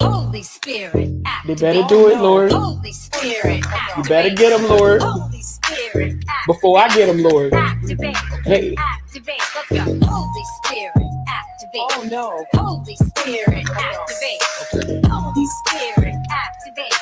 Holy Spirit, They better do it, Lord. Holy Spirit, You better get them, Lord. Holy Spirit, Before I get them, Lord. activate. Hey. Activate. Let's go. Holy Spirit, activate. Oh no. Holy Spirit, activate. Holy Spirit, activate.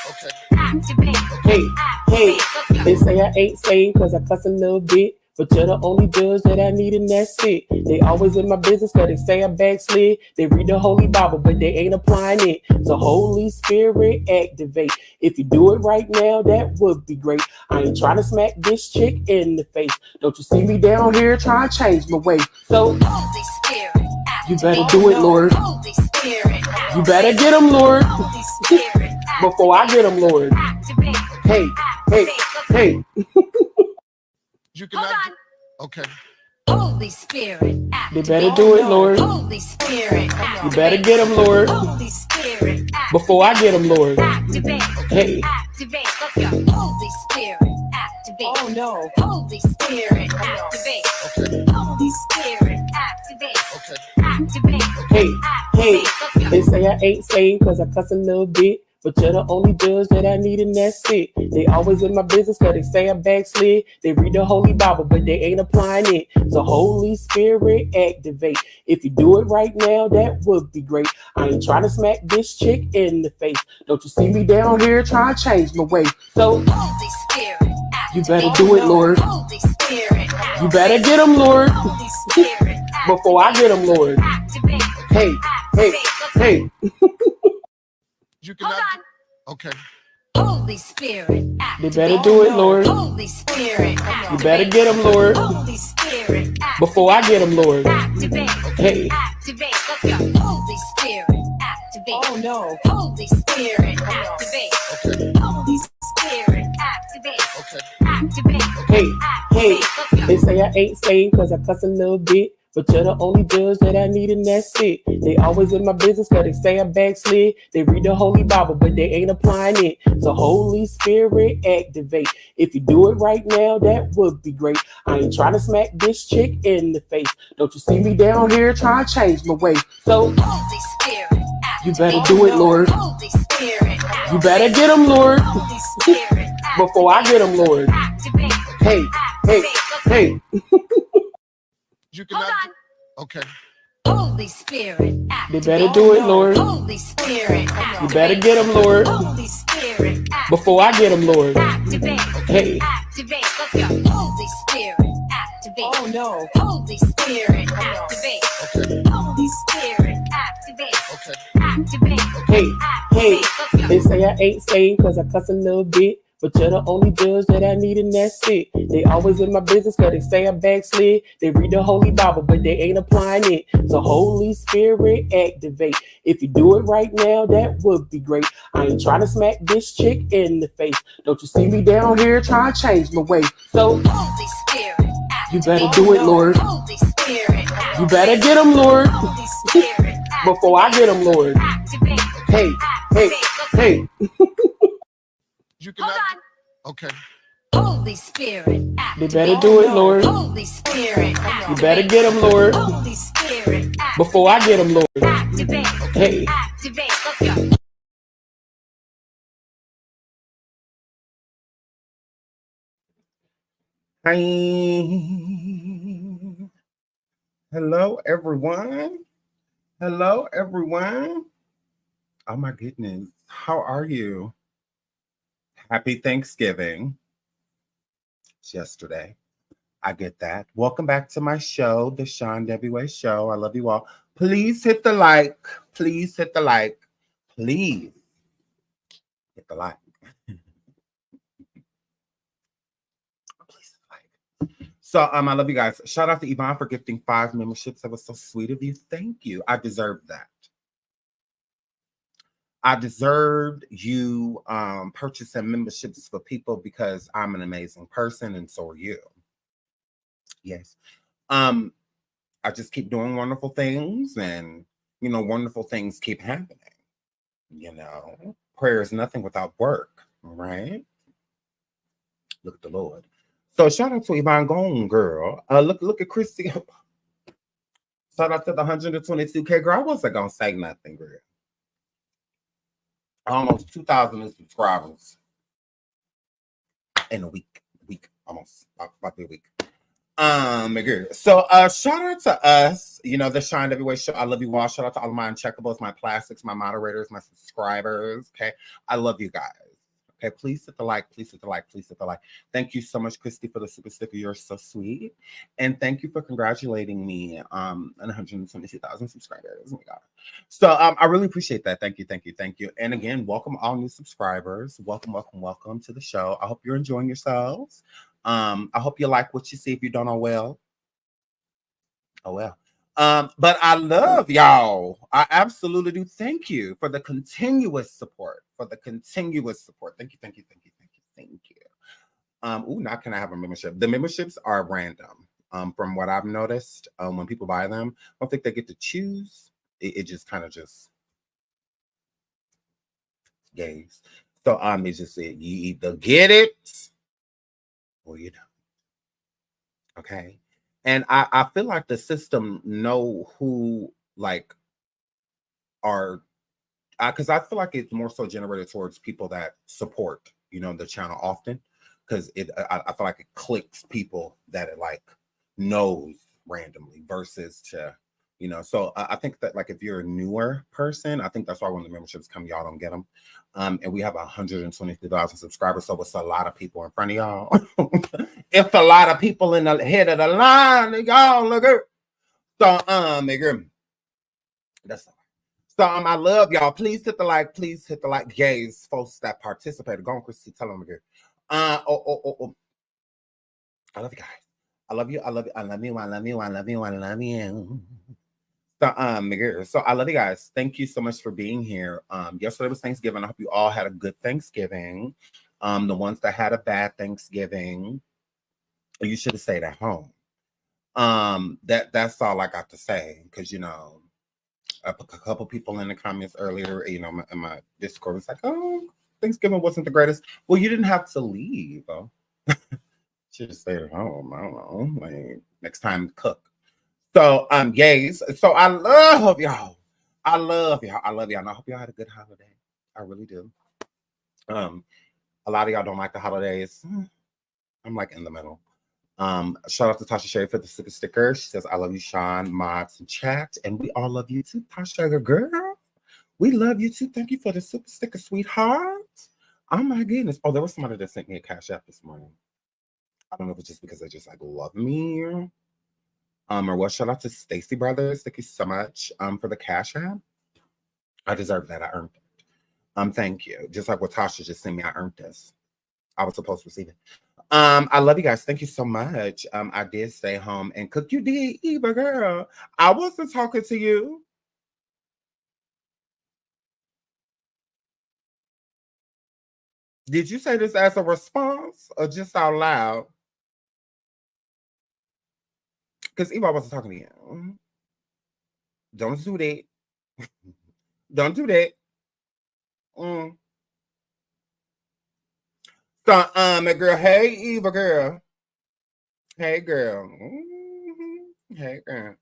Activate. Hey, hey, Let's go. they say I ain't saved cause I cuss a little bit. But you're the only judge that I need and that's it. They always in my business cause they say I backslid. They read the Holy Bible but they ain't applying it. So Holy Spirit activate. If you do it right now, that would be great. I ain't trying to smack this chick in the face. Don't you see me down here trying to change my way. So Holy Spirit, you better do it, Lord. Holy Spirit, You better get them, Lord. Holy Spirit, Before I get them, Lord. activate. Hey, hey, hey. You cannot. Hold on. Okay. Holy Spirit, They better do it, Lord. Holy Spirit, You better get them, Lord. Holy Spirit, Before I get them, Lord. activate. Hey. Activate. Let's go. Holy Spirit, activate. Oh no. Holy Spirit, activate. Holy Spirit, activate. Activate. Hey, hey, Let's go. they say I ain't saved cause I cuss a little bit. But you're the only judge that I need and that's it. They always in my business cause they say I backslid. They read the Holy Bible but they ain't applying it. So Holy Spirit activate. If you do it right now, that would be great. I ain't trying to smack this chick in the face. Don't you see me down here trying to change my way. So Holy Spirit, you better do it, Lord. Holy Spirit, You better get them, Lord. Holy Spirit, Before I get them, Lord. activate. Hey, hey, hey. You cannot. Hold on. Okay. Holy Spirit, They better do it, Lord. Holy Spirit, You better get them, Lord. Holy Spirit, Before I get them, Lord. activate. Hey. Activate. Let's go. Holy Spirit, activate. Oh no. Holy Spirit, activate. Holy Spirit, activate. Activate. Hey, hey, Let's go. they say I ain't saved cause I cuss a little bit. But you're the only judge that I need and that's it. They always in my business cause they say I backslid. They read the Holy Bible but they ain't applying it. So Holy Spirit activate. If you do it right now, that would be great. I ain't trying to smack this chick in the face. Don't you see me down here trying to change my way. So Holy Spirit, you better do it, Lord. Holy Spirit, You better get them, Lord. Holy Spirit, Before I get them, Lord. activate. Hey, hey, hey. You cannot. Hold on. Okay. Holy Spirit, They better do it, Lord. Holy Spirit, You better get them, Lord. Holy Spirit, Before I get them, Lord. activate. Hey. Activate. Let's go. Holy Spirit, activate. Oh no. Holy Spirit, activate. Holy Spirit, activate. Activate. Hey, hey, Let's go. they say I ain't saved cause I cuss a little bit. But you're the only judge that I need and that's it. They always in my business cause they say I backslid. They read the Holy Bible but they ain't applying it. So Holy Spirit activate. If you do it right now, that would be great. I ain't trying to smack this chick in the face. Don't you see me down here trying to change my way. So Holy Spirit, you better do it, Lord. Holy Spirit, You better get them, Lord. Holy Spirit, Before I get them, Lord. activate. Hey, hey, hey. You cannot. Hold on. Okay. Holy Spirit, They better do it, Lord. Holy Spirit, You better get them, Lord. Holy Spirit, Before I get them, Lord. activate. Hey. Activate. Let's go. Hi. Hello, everyone. Hello, everyone. Oh, my goodness. How are you? Happy Thanksgiving. It's yesterday. I get that. Welcome back to my show, The Sean Debbie Way Show. I love you all. Please hit the like. Please hit the like. Please hit the like. Please hit the like. So I love you guys. Shout out to Yvonne for gifting 5 memberships. That was so sweet of you. Thank you. I deserved that. I deserved you purchasing memberships for people because I'm an amazing person and so are you. Yes. I just keep doing wonderful things and, wonderful things keep happening. Prayer is nothing without work, right? Look at the Lord. So shout out to Yvonne Gone, girl. Look at Christy. Shout out to the 122K girl. I wasn't gonna say nothing, girl. almost 2,000 subscribers in a week, almost about a week. Girl. So shout out to us, the Shine Every Way show. I love you all. Shout out to all of my uncheckables, my classics, my moderators, my subscribers. Okay. I love you guys. Okay, please hit the like, please hit the like, please hit the like. Thank you so much, Christy, for the super sticker. You're so sweet. And thank you for congratulating me on 122,000 subscribers. Oh my God. So I really appreciate that. Thank you, thank you, thank you. And again, welcome all new subscribers. Welcome, welcome, welcome to the show. I hope you're enjoying yourselves. I hope you like what you see. If you don't, oh well. Oh well. But I love y'all. I absolutely do. Thank you for the continuous support. For the continuous support. Thank you, thank you, thank you, thank you, thank you. Now can I have a membership? The memberships are random. From what I've noticed, when people buy them, I don't think they get to choose. It just kind of just gays. So it's just you either get it or you don't. Okay. And I feel like the system know who like are because I feel like it's more so generated towards people that support, the channel often. Because I feel like it clicks people that it like knows randomly versus to, so I think that like if you're a newer person, I think that's why when the memberships come, y'all don't get them. And we have 122,000 subscribers, so it's a lot of people in front of y'all. It's a lot of people in the head of the line, y'all look at. So that's all. So I love y'all. Please hit the like. Please hit the like. Gays, folks that participated. Go on, Christy. Tell them again. Oh. I love you guys. I love you. I love you. I love you. I love you. I love you. I love you. So I love you guys. Thank you so much for being here. Yesterday was Thanksgiving. I hope you all had a good Thanksgiving. The ones that had a bad Thanksgiving, you should have stayed at home. That's all I got to say. Because a couple people in the comments earlier, in my Discord was like, "Oh, Thanksgiving wasn't the greatest." Well, you didn't have to leave. Should have stayed at home. I don't know. Like next time, cook. So gays. So I love y'all. I love y'all. I love y'all. And I hope y'all had a good holiday. I really do. A lot of y'all don't like the holidays. I'm like in the middle. Shout out to Tasha Sherry for the super sticker. She says, "I love you, Sean, mods, and chat, and we all love you too, Tasha girl. We love you too. Thank you for the super sticker, sweetheart." Oh my goodness. Oh, there was somebody that sent me a cash app this morning. I don't know if it's just because they just like love me. Or what? Shout out to Stacy Brothers. Thank you so much for the cash app. I deserve that. I earned it. Thank you. Just like what Tasha just sent me, I earned this. I was supposed to receive it. I love you guys. Thank you so much. I did stay home and cook. You did, Eva girl. I wasn't talking to you. Did you say this as a response or just out loud? Because Eva wasn't talking to you. Don't do that. Don't do that. So, my girl, hey, Eva girl. Hey, girl. Hey, girl.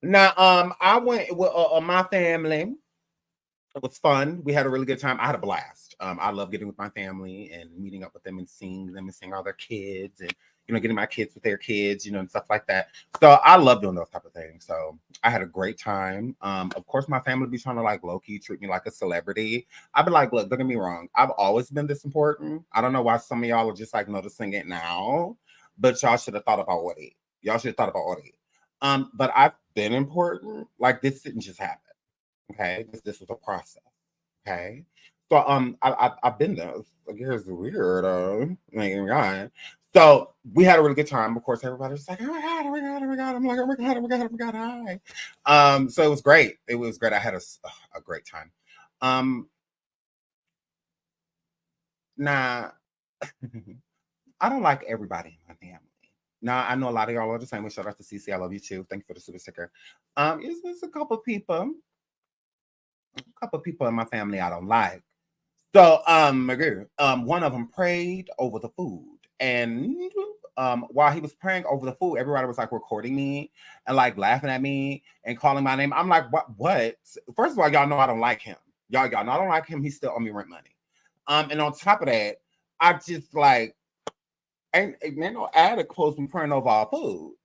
Now, I went with my family. It was fun. We had a really good time. I had a blast. I love getting with my family and meeting up with them and seeing all their kids and getting my kids with their kids, and stuff like that. So I love doing those type of things. So I had a great time. Of course, my family be trying to like low key treat me like a celebrity. I'd be like, look, don't get me wrong. I've always been this important. I don't know why some of y'all are just like noticing it now, but y'all should have thought about what it. Y'all should have thought about what it. But I've been important. Like this didn't just happen. Okay, this was a process. Okay, so I've been there. Like here's the weird. God. So we had a really good time. Of course, everybody's like, "Oh my god, oh my god, oh my god!" I'm like, "Oh my god, oh my god, oh my god!" Hi. So it was great. It was great. I had a great time. Now, I don't like everybody in my family. Now I know a lot of y'all are the same. Shout out to CC. I love you too. Thank you for the super sticker. It's a couple people. A couple people in my family I don't like. So, one of them prayed over the food, and while he was praying over the food, everybody was like recording me and like laughing at me and calling my name. I'm like, what? First of all, y'all know I don't like him. Y'all know I don't like him. He still owe me rent money. And on top of that, I just like, ain't no addict supposed to be praying over our food.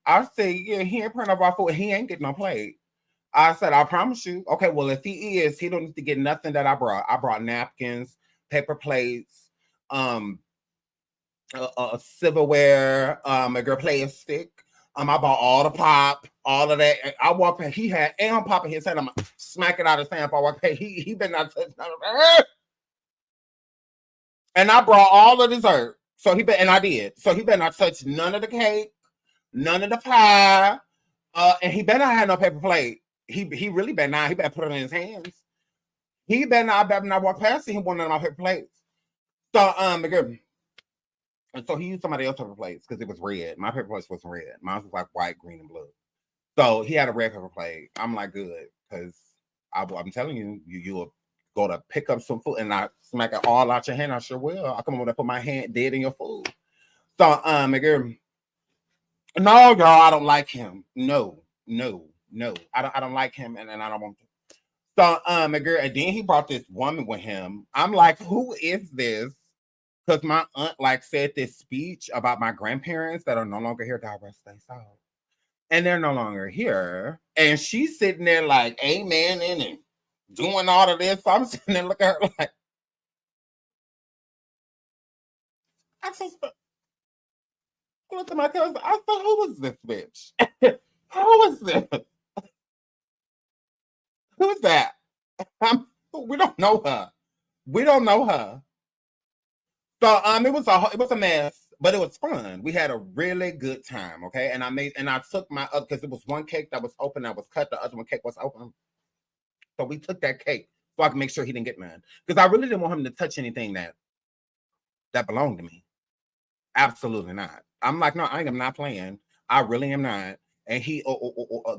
I say, yeah, he ain't praying over our food. He ain't getting no plate. I said, I promise you. Okay, well, if he is, he don't need to get nothing that I brought. I brought napkins, paper plates, silverware, a girl plastic. I bought all the pop, all of that. I walked in, he had and pop in his head. I'm like, smack it out of his hand. I walked in, he been not touch none of that. And I brought all the dessert. And I did. So he better not touch none of the cake, none of the pie. And he better not have no paper plate. He really better not. He better put it in his hands. He better not walk past him one of my paper plates. So and so he used somebody else's paper plates because it was red. My paper plates wasn't red. Mine was like white, green, and blue. So he had a red paper plate. I'm like, good, because I'm telling you, you'll go to pick up some food and I smack it all out your hand. I sure will. I come over and put my hand dead in your food. So no, y'all, I don't like him. No. I don't like him, and I don't want to. So and then he brought this woman with him. I'm like, who is this? Because my aunt like said this speech about my grandparents that are no longer here. God rest their soul. And they're no longer here. And she's sitting there like, amen, in it, doing all of this. So I'm sitting there looking at her like, I looked at my cousin. I thought, who is this bitch? Who is this? Who's that? We don't know her. So it was a mess, but it was fun. We had a really good time, okay? And I took my because it was one cake that was open that was cut, the other one cake was open. So we took that cake so I could make sure he didn't get none. Because I really didn't want him to touch anything that belonged to me. Absolutely not. I'm like, no, I am not playing. I really am not. And he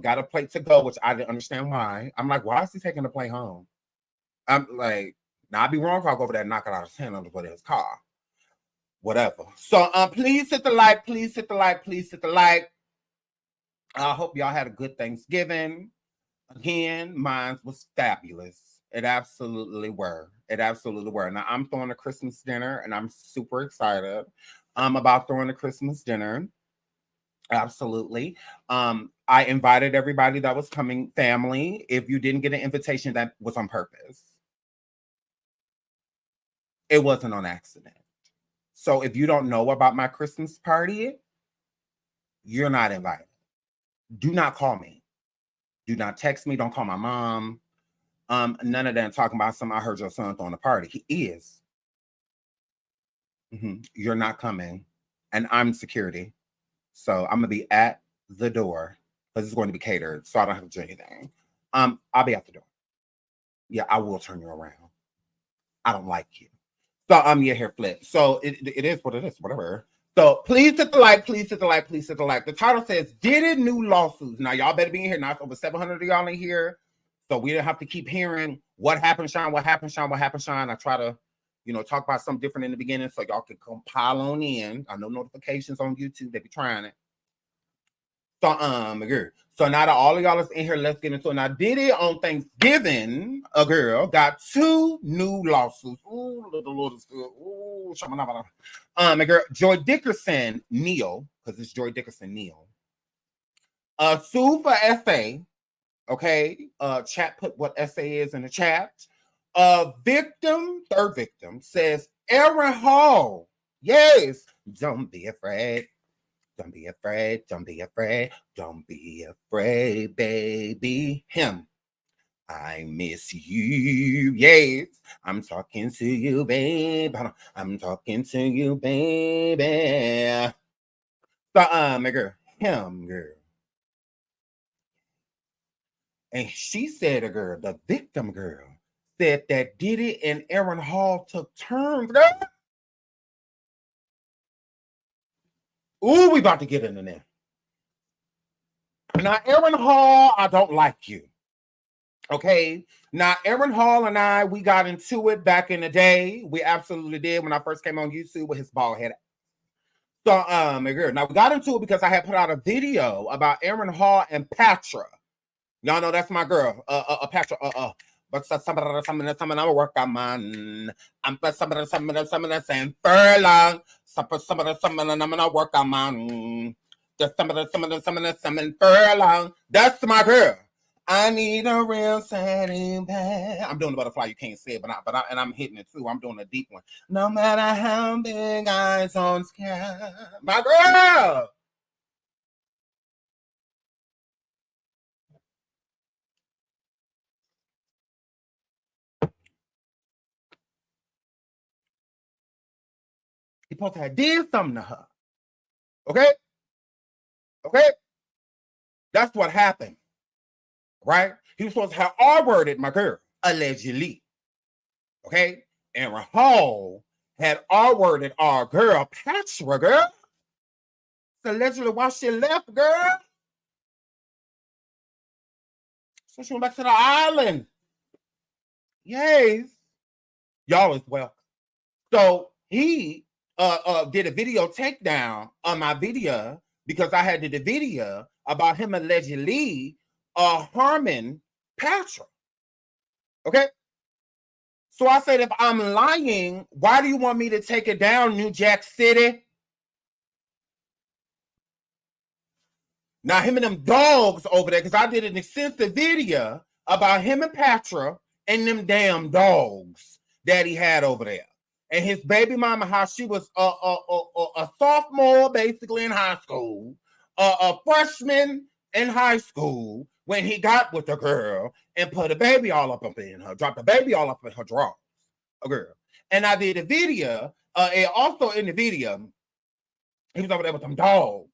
got a plate to go, which I didn't understand why. I'm like, why is he taking the plate home? I'm like, now I'd be wrong if I go over there and knock it out of his hand on the way to his car. Whatever. So please hit the like, please hit the like, please hit the like. I hope y'all had a good Thanksgiving. Again, mine was fabulous. It absolutely were. Now I'm throwing a Christmas dinner and I'm super excited about throwing a Christmas dinner. Absolutely. I invited everybody that was coming, family. If you didn't get an invitation, that was on purpose. It wasn't on accident. So if you don't know about my Christmas party, you're not invited. Do not call me. Do not text me. Don't call my mom. None of that. Talking about I heard your son throwing a party. He is. You're not coming. And I'm security. So I'm gonna be at the door because it's going to be catered, so I don't have to do anything. I'll be at the door. Yeah, I will turn you around. I don't like you. So your hair flip. So it is what it is, whatever. So please hit the like, please hit the like, please hit the like. The title says Diddy new lawsuits. Now y'all better be in here. Now it's over 700 of y'all in here. So we don't have to keep hearing what happened, Sean, what happened, Sean, what happened, Sean. I try to, talk about something different in the beginning so y'all can compile on in. I know notifications on YouTube, they be trying it. So now that all of y'all is in here, let's get into it. Now, Diddy on Thanksgiving, a girl got 2 new lawsuits. Ooh, the Lord is good. Ooh, a girl, Joy Dickerson, Neil, because it's Joy Dickerson, Neil. Sued for SA. Okay. Chat put what SA is in the chat. Third victim says Aaron Hall. Yes. Don't be afraid. Don't be afraid, don't be afraid, don't be afraid, baby. Him. I miss you. Yes. I'm talking to you, babe. I'm talking to you, baby. So, girl. Him, girl. And she said, the victim girl, said that Diddy and Aaron Hall took turns, girl. Ooh, we about to get into there. Now, Aaron Hall, I don't like you. Okay. Now, Aaron Hall and I, we got into it back in the day. We absolutely did when I first came on YouTube with his bald head. So, now we got into it because I had put out a video about Aaron Hall and Patra. Y'all know that's my girl, Patra, But some of the work I'm on. I'm some of the saying furlong. Some of the work I'm on. Just some of the furlong. That's my girl. I need a real setting pad. I'm doing the butterfly. You can't see it, and I'm hitting it too. I'm doing a deep one. No matter how big eyes on sky, my girl. He supposed to have did something to her. Okay? Okay? That's what happened. Right? He was supposed to have R-worded my girl, allegedly. Okay? Aaron Hall had R-worded our girl, Patra, girl. So allegedly why she left, girl. So she went back to the island. Yes. Y'all is welcome. So he did a video takedown on my video because I had did a video about him allegedly harming Patra. Okay? So I said, if I'm lying, why do you want me to take it down, New Jack City? Now, him and them dogs over there, because I did an extensive video about him and Patra and them damn dogs that he had over there. And his baby mama, how she was a sophomore, basically, in high school, a freshman in high school, when he got with the girl and put a baby all up in her, dropped the baby all up in her drawers, a girl. And I did a video, and also in the video, he was over there with them dogs.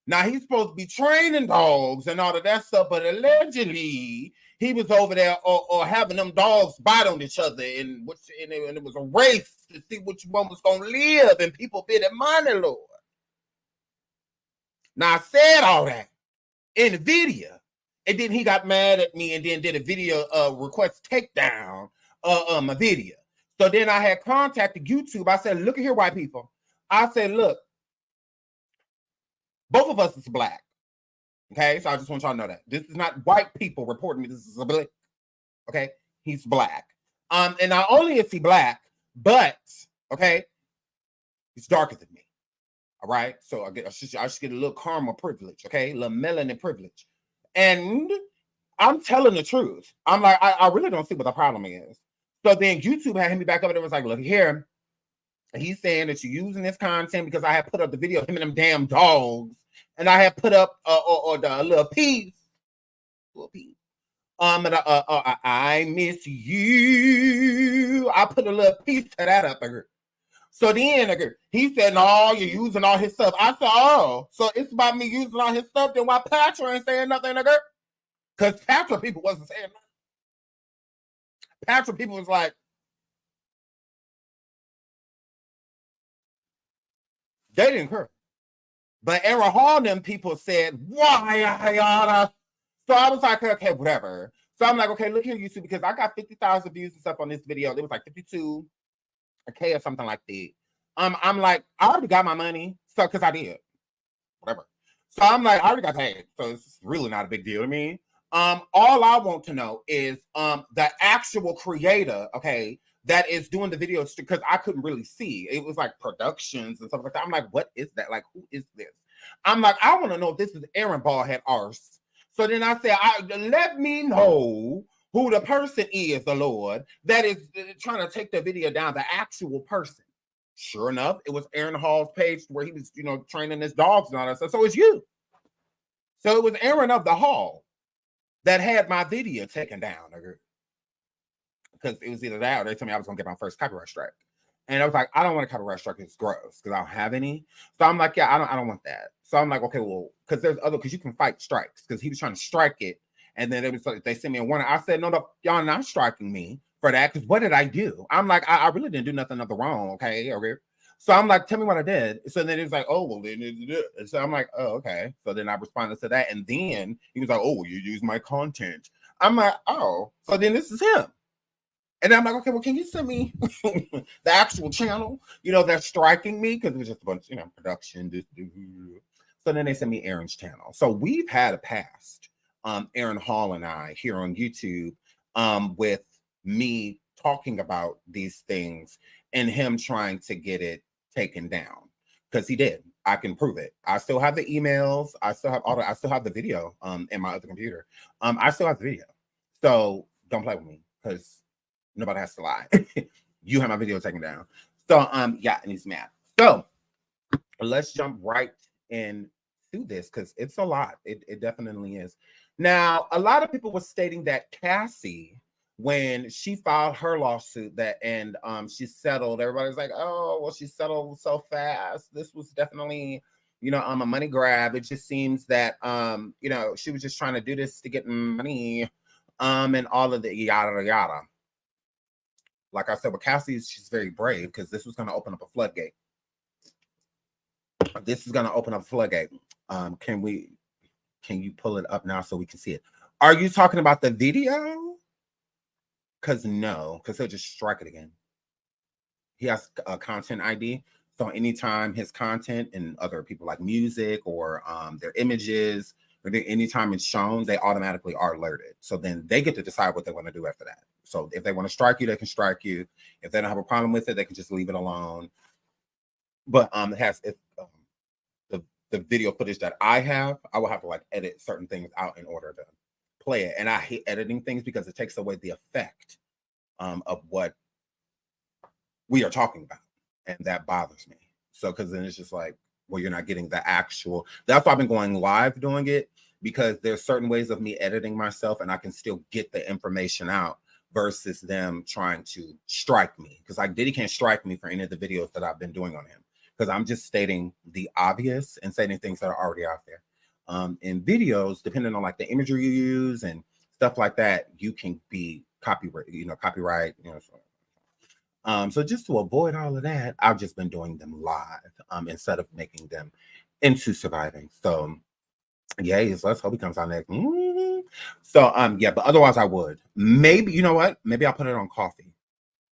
Now, he's supposed to be training dogs and all of that stuff, but allegedly, he was over there or having them dogs bite on each other, and it was a race to see which one was going to live, and people bidding money, Lord. Now, I said all that in the video, and then he got mad at me and then did a video request takedown my video. So then I had contacted YouTube. I said, look at here, white people. I said, look, both of us is black. Okay, so I just want y'all to know that. This is not white people reporting me. This is a black. Okay, he's black. And not only is he black, but, okay, he's darker than me. All right, so I should get a little karma privilege, okay? A little melanin privilege. And I'm telling the truth. I'm like, I really don't see what the problem is. So then YouTube had him back up and it was like, look here. He's saying that you're using this content because I had put up the video of him and them damn dogs, and I had put up the little piece. And I miss you. I put a little piece to that up there. So then he said, no, you're using all his stuff. I said, oh, so it's about me using all his stuff. Then why Patra ain't saying nothing, nigga? Because Patra people wasn't saying nothing. Patra people was like, they didn't care. But Aaron Hall and them people said, why I oughta? So I was like, okay, whatever. So I'm like, okay, look here, YouTube, because I got 50,000 views and stuff on this video. It was like 52K or something like that. I'm like, I already got my money. So, because I did. Whatever. So I'm like, I already got paid. So it's really not a big deal to me. All I want to know is the actual creator, okay, that is doing the videos, because I couldn't really see. It was like productions and stuff like that. I'm like, what is that? Like, who is this? I'm like, I want to know if this is Aaron Ballhead arse. So then I said, let me know who the person is, the Lord, that is trying to take the video down, the actual person. Sure enough, it was Aaron Hall's page where he was, training his dogs and all that stuff. So it's you. So it was Aaron of the Hall that had my video taken down. Because it was either that or they told me I was going to get my first copyright strike. And I was like, I don't want a copyright strike. It's gross because I don't have any. So I'm like, yeah, I don't want that. So I'm like, okay, well, because you can fight strikes, because he was trying to strike it. And then they sent me a warning. I said, no, y'all not striking me for that, because what did I do? I'm like, I really didn't do nothing of the wrong, okay? So I'm like, tell me what I did. So then it was like, oh, well, then so I'm like, oh, okay. So then I responded to that. And then he was like, oh, well, you use my content. I'm like, oh, so then this is him. And I'm like, okay, well, can you send me the actual channel, that's striking me? Because it was just a bunch, production. So then they sent me Aaron's channel. So we've had a past, Aaron Hall and I here on YouTube, with me talking about these things and him trying to get it taken down, because he did. I can prove it. I still have the emails. I still have I still have the video in my other computer. I still have the video. So don't play with me, because nobody has to lie. You have my video taken down. So yeah, and he's mad. So let's jump right into this, because it's a lot. It definitely is. Now, a lot of people were stating that Cassie, when she filed her lawsuit and she settled, everybody's like, oh, well, she settled so fast. This was definitely, a money grab. It just seems that she was just trying to do this to get money, and all of the yada yada. Like I said, with Cassie, she's very brave, because this was going to open up a floodgate. This is going to open up a floodgate. Can you pull it up now so we can see it? Are you talking about the video? Because he'll just strike it again. He has a content ID. So anytime his content and other people like music or their images, or anytime it's shown, they automatically are alerted. So then they get to decide what they want to do after that. So if they want to strike you, they can strike you. If they don't have a problem with it, they can just leave it alone. But the video footage that I will have to like edit certain things out in order to play it. And I hate editing things because it takes away the effect of what we are talking about. And that bothers me. So, because then it's just like, well, you're not getting the actual. That's why I've been going live doing it, because there's certain ways of me editing myself and I can still get the information out versus them trying to strike me. Because like Diddy can't strike me for any of the videos that I've been doing on him, because I'm just stating the obvious and stating things that are already out there. In videos, depending on like the imagery you use and stuff like that, you can be copyright. So just to avoid all of that, I've just been doing them live instead of making them into surviving. So yes, let's hope he comes out next. So yeah, but otherwise I would. Maybe, you know what? Maybe I'll put it on coffee.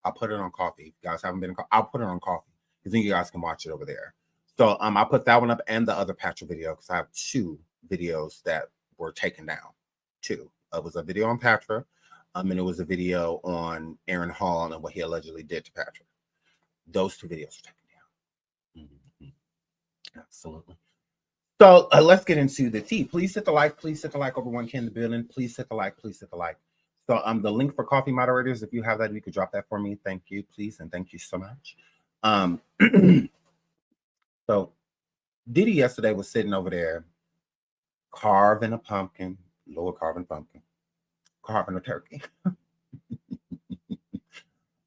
I'll put it on coffee. If you guys haven't been I'll put it on coffee, because then you guys can watch it over there. So I'll put that one up and the other Patra video, because I have 2 videos that were taken down. 2. It was a video on Patra, and it was a video on Aaron Hall and what he allegedly did to Patra. Those 2 videos were taken down. Absolutely. So let's get into the tea. Please hit the like. Please hit the like over 1K in the building. Please hit the like. Please hit the like. So the link for coffee moderators, if you have that, you could drop that for me. Thank you, please, and thank you so much. So Diddy yesterday was sitting over there carving a pumpkin, Lord carving pumpkin, carving a turkey,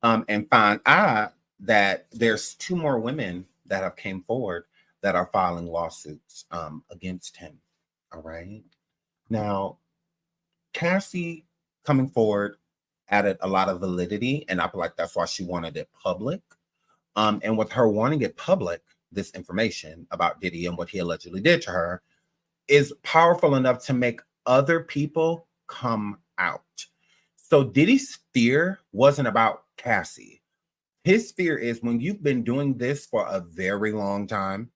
and find out that there's 2 more women that have came forward that are filing lawsuits against him. All right. Now, Cassie coming forward added a lot of validity, and I feel like that's why she wanted it public. And with her wanting it public, this information about Diddy and what he allegedly did to her is powerful enough to make other people come out. So Diddy's fear wasn't about Cassie. His fear is, when you've been doing this for a very long time,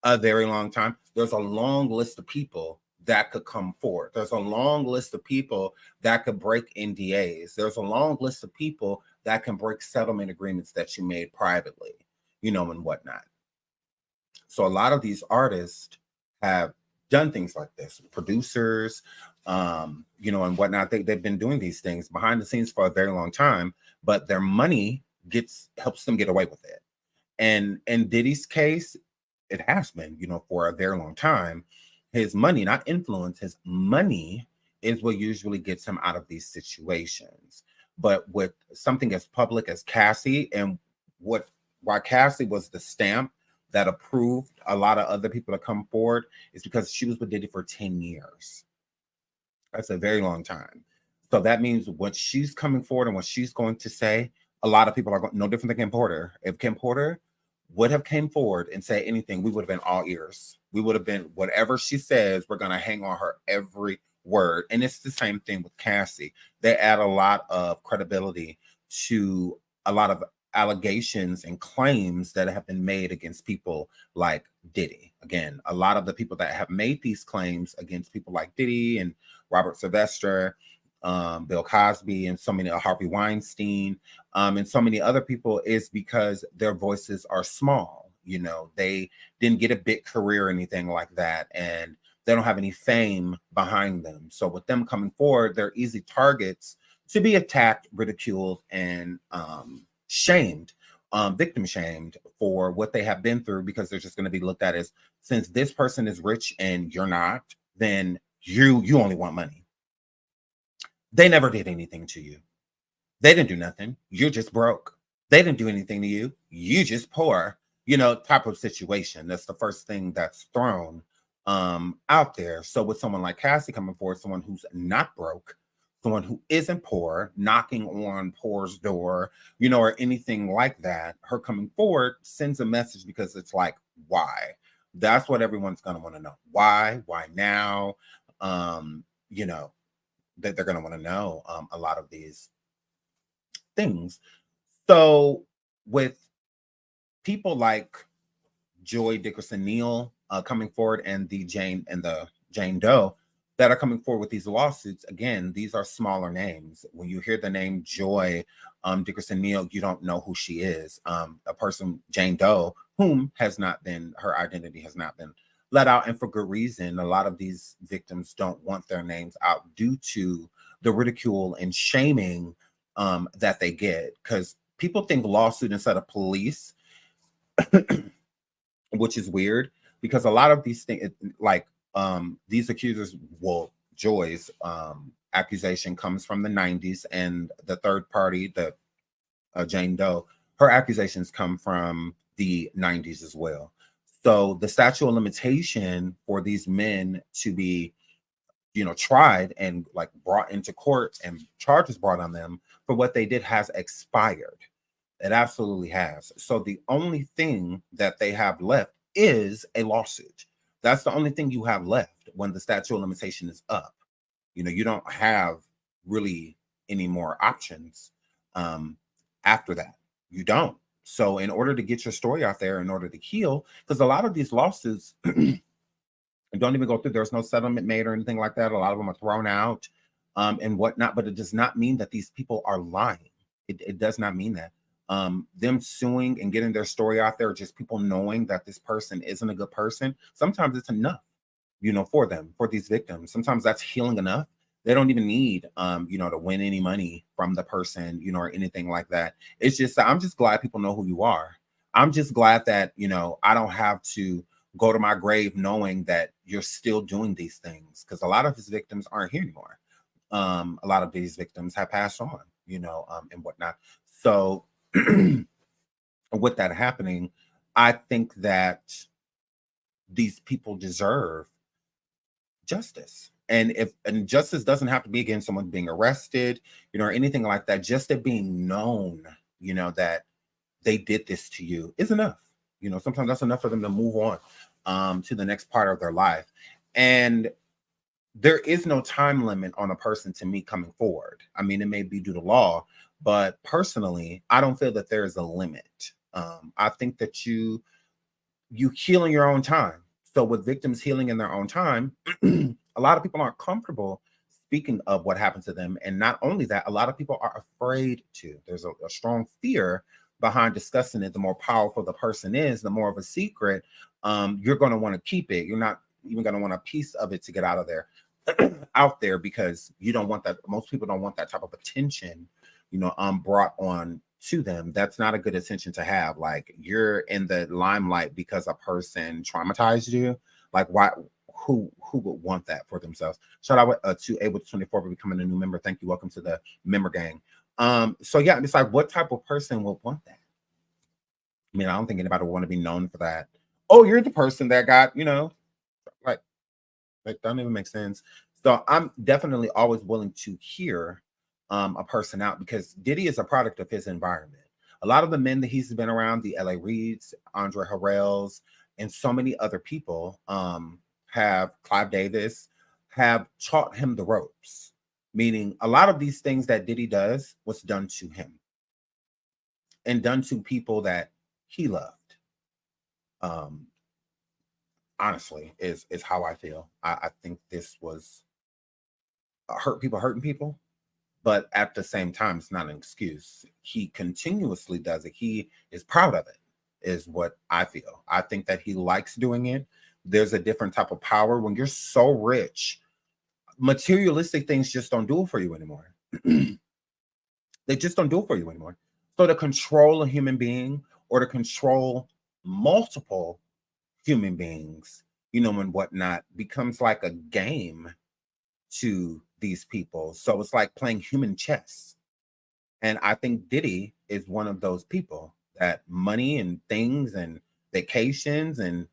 there's a long list of people that could come forward. There's a long list of people that could break NDAs. There's a long list of people that can break settlement agreements that you made privately, and whatnot. So a lot of these artists have done things like this. Producers, and whatnot. They've been doing these things behind the scenes for a very long time, but their money helps them get away with it. And in Diddy's case, it has been, for a very long time. His money, not influence, his money is what usually gets him out of these situations. But with something as public as Cassie, and why Cassie was the stamp that approved a lot of other people to come forward, is because she was with Diddy for 10 years. That's a very long time. So that means what she's coming forward and what she's going to say, a lot of people are no different than Kim Porter. If Kim Porter would have came forward and say anything, we would have been all ears. We would have been, whatever she says, we're going to hang on her every word. And it's the same thing with Cassie. They add a lot of credibility to a lot of allegations and claims that have been made against people like Diddy. Again, a lot of the people that have made these claims against people like Diddy and Robert Sylvester, Bill Cosby, and so many Harvey Weinstein, and so many other people, is because their voices are small. You know, they didn't get a big career or anything like that, and they don't have any fame behind them. So with them coming forward, they're easy targets to be attacked, ridiculed, and shamed, victim shamed for what they have been through, because they're just going to be looked at as, since this person is rich and you're not, then you only want money. They never did anything to you. They didn't do nothing. You're just broke. They didn't do anything to you. You just poor, you know, type of situation. That's the first thing that's thrown out there. So with someone like Cassie coming forward, someone who's not broke, someone who isn't poor, knocking on poor's door, you know, or anything like that, her coming forward sends a message, because it's like, why? That's what everyone's going to want to know. Why now? You know, that they're going to want to know a lot of these things. So with people like Joy Dickerson Neal coming forward, and the Jane Doe that are coming forward with these lawsuits, again, these are smaller names. When you hear the name Joy Dickerson Neal, you don't know who she is. A person, Jane Doe, whom has not been, her identity has not been let out, and for good reason. A lot of these victims don't want their names out due to the ridicule and shaming that they get, because people think lawsuit instead of police, which is weird, because a lot of these things, like these accusers, well, Joy's accusation comes from the 90s, and the third party, the Jane Doe, her accusations come from the 90s as well. So the statute of limitation for these men to be, you know, tried and like brought into court and charges brought on them for what they did has expired. It absolutely has. So the only thing that they have left is a lawsuit. That's the only thing you have left when the statute of limitation is up. You know, you don't have really any more options after that. You don't. So in order to get your story out there, in order to heal, because a lot of these lawsuits don't even go through, there's no settlement made or anything like that. A lot of them are thrown out and whatnot, but it does not mean that these people are lying. It does not mean that. Them suing and getting their story out there, just people knowing that this person isn't a good person, sometimes it's enough, you know, for them, for these victims. Sometimes that's healing enough. They don't even need you know, to win any money from the person, you know, or anything like that. It's just, I'm just glad people know who you are. I'm just glad that, you know, I don't have to go to my grave knowing that you're still doing these things, because a lot of his victims aren't here anymore. A lot of these victims have passed on, you know, and whatnot. So with that happening, I think that these people deserve justice. And justice doesn't have to be against someone being arrested, you know, or anything like that. Just it being known, you know, that they did this to you is enough. You know, sometimes that's enough for them to move on to the next part of their life. And there is no time limit on a person, to me, coming forward. I mean, it may be due to law, but personally, I don't feel that there is a limit. I think that you heal in your own time. So with victims healing in their own time, a lot of people aren't comfortable speaking of what happened to them. And not only that, a lot of people are afraid to. There's a strong fear behind discussing it. The more powerful the person is, the more of a secret you're going to want to keep it. You're not even going to want a piece of it to get out of there, out there, because you don't want that. Most people don't want that type of attention, you know, brought on to them. That's not a good attention to have. Like, you're in the limelight because a person traumatized you. Like, why? Who would want that for themselves? Shout out to Able 24 for becoming a new member. Thank you. Welcome to the member gang. So yeah, it's like, what type of person would want that? I mean, I don't think anybody would want to be known for that. Oh, you're the person that got, you know, like doesn't even make sense. So I'm definitely always willing to hear a person out, because Diddy is a product of his environment. A lot of the men that he's been around, the LA Reids, Andre Harrell's, and so many other people, have Clive Davis, have taught him the ropes. Meaning, a lot of these things that Diddy does was done to him and done to people that he loved. Honestly, is how I feel. I think this was hurting people, But at the same time, it's not an excuse. He continuously does it. He is proud of it, is what I feel. I think that he likes doing it. There's a different type of power when you're so rich. Materialistic things just don't do it for you anymore. They just don't do it for you anymore. So to control a human being or to control multiple human beings, and whatnot, becomes like a game to these people. So it's like playing human chess. And I think Diddy is one of those people that money and things and vacations and,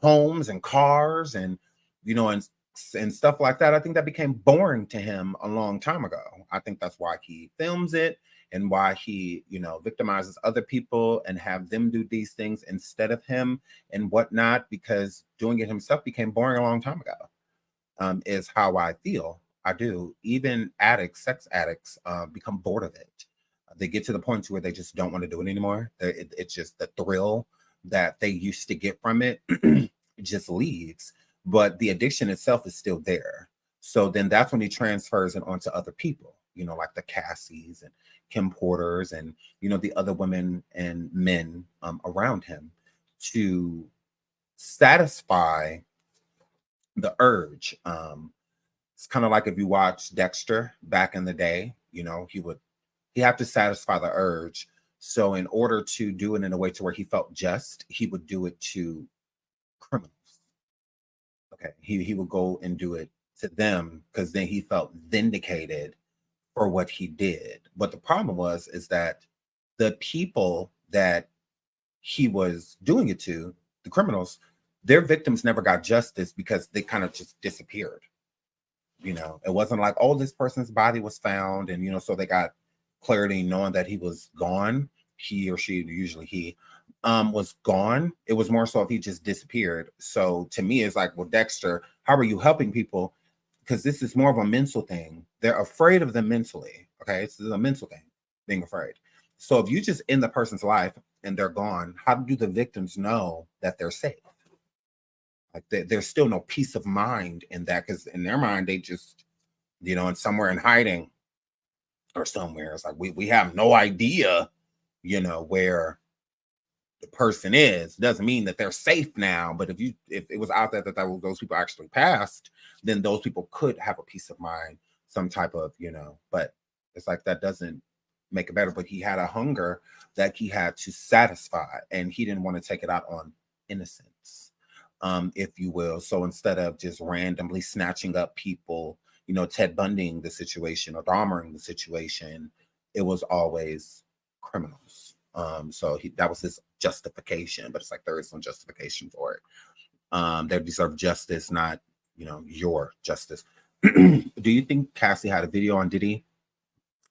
homes and cars and, and stuff like that. I think that became boring to him a long time ago. I think that's why he films it and why he, victimizes other people and have them do these things instead of him and whatnot, because doing it himself became boring a long time ago, is how I feel. I do. Even addicts, sex addicts, become bored of it. They get to the point where they just don't want to do it anymore. It's just the thrill that they used to get from it just leaves. But the addiction itself is still there. So then that's when he transfers it onto other people, like the Cassies and Kim Porters and, the other women and men around him to satisfy the urge. It's kind of like if you watch Dexter back in the day, he had to satisfy the urge. So in order to do it in a way to where he felt just, he would do it to criminals. Okay, he would go and do it to them because then he felt vindicated for what he did. But the problem is that the people that he was doing it to, the criminals, their victims never got justice because they kind of just disappeared. It wasn't like, oh, this person's body was found and, so they got clarity knowing that he was gone. He or she, usually he, was gone. It was more so if he just disappeared. So to me, it's like, well, Dexter, how are you helping people? Because this is more of a mental thing. They're afraid of them mentally. Okay, it's a mental thing, being afraid. So if you just end the person's life and they're gone, how do the victims know that they're safe? Like there's still no peace of mind in that, because in their mind, they just, and somewhere in hiding or somewhere. It's like we have no idea, where the person is. Doesn't mean that they're safe now. But if it was out there that those people actually passed, then those people could have a peace of mind, some type of, but it's like that doesn't make it better. But he had a hunger that he had to satisfy, and he didn't want to take it out on innocence, if you will. So instead of just randomly snatching up people, Ted Bundying the situation or Dahmering the situation, it was always criminals. So that was his justification, but it's like there is some justification for it. They deserve justice, not, your justice. Do you think Cassie had a video on Diddy?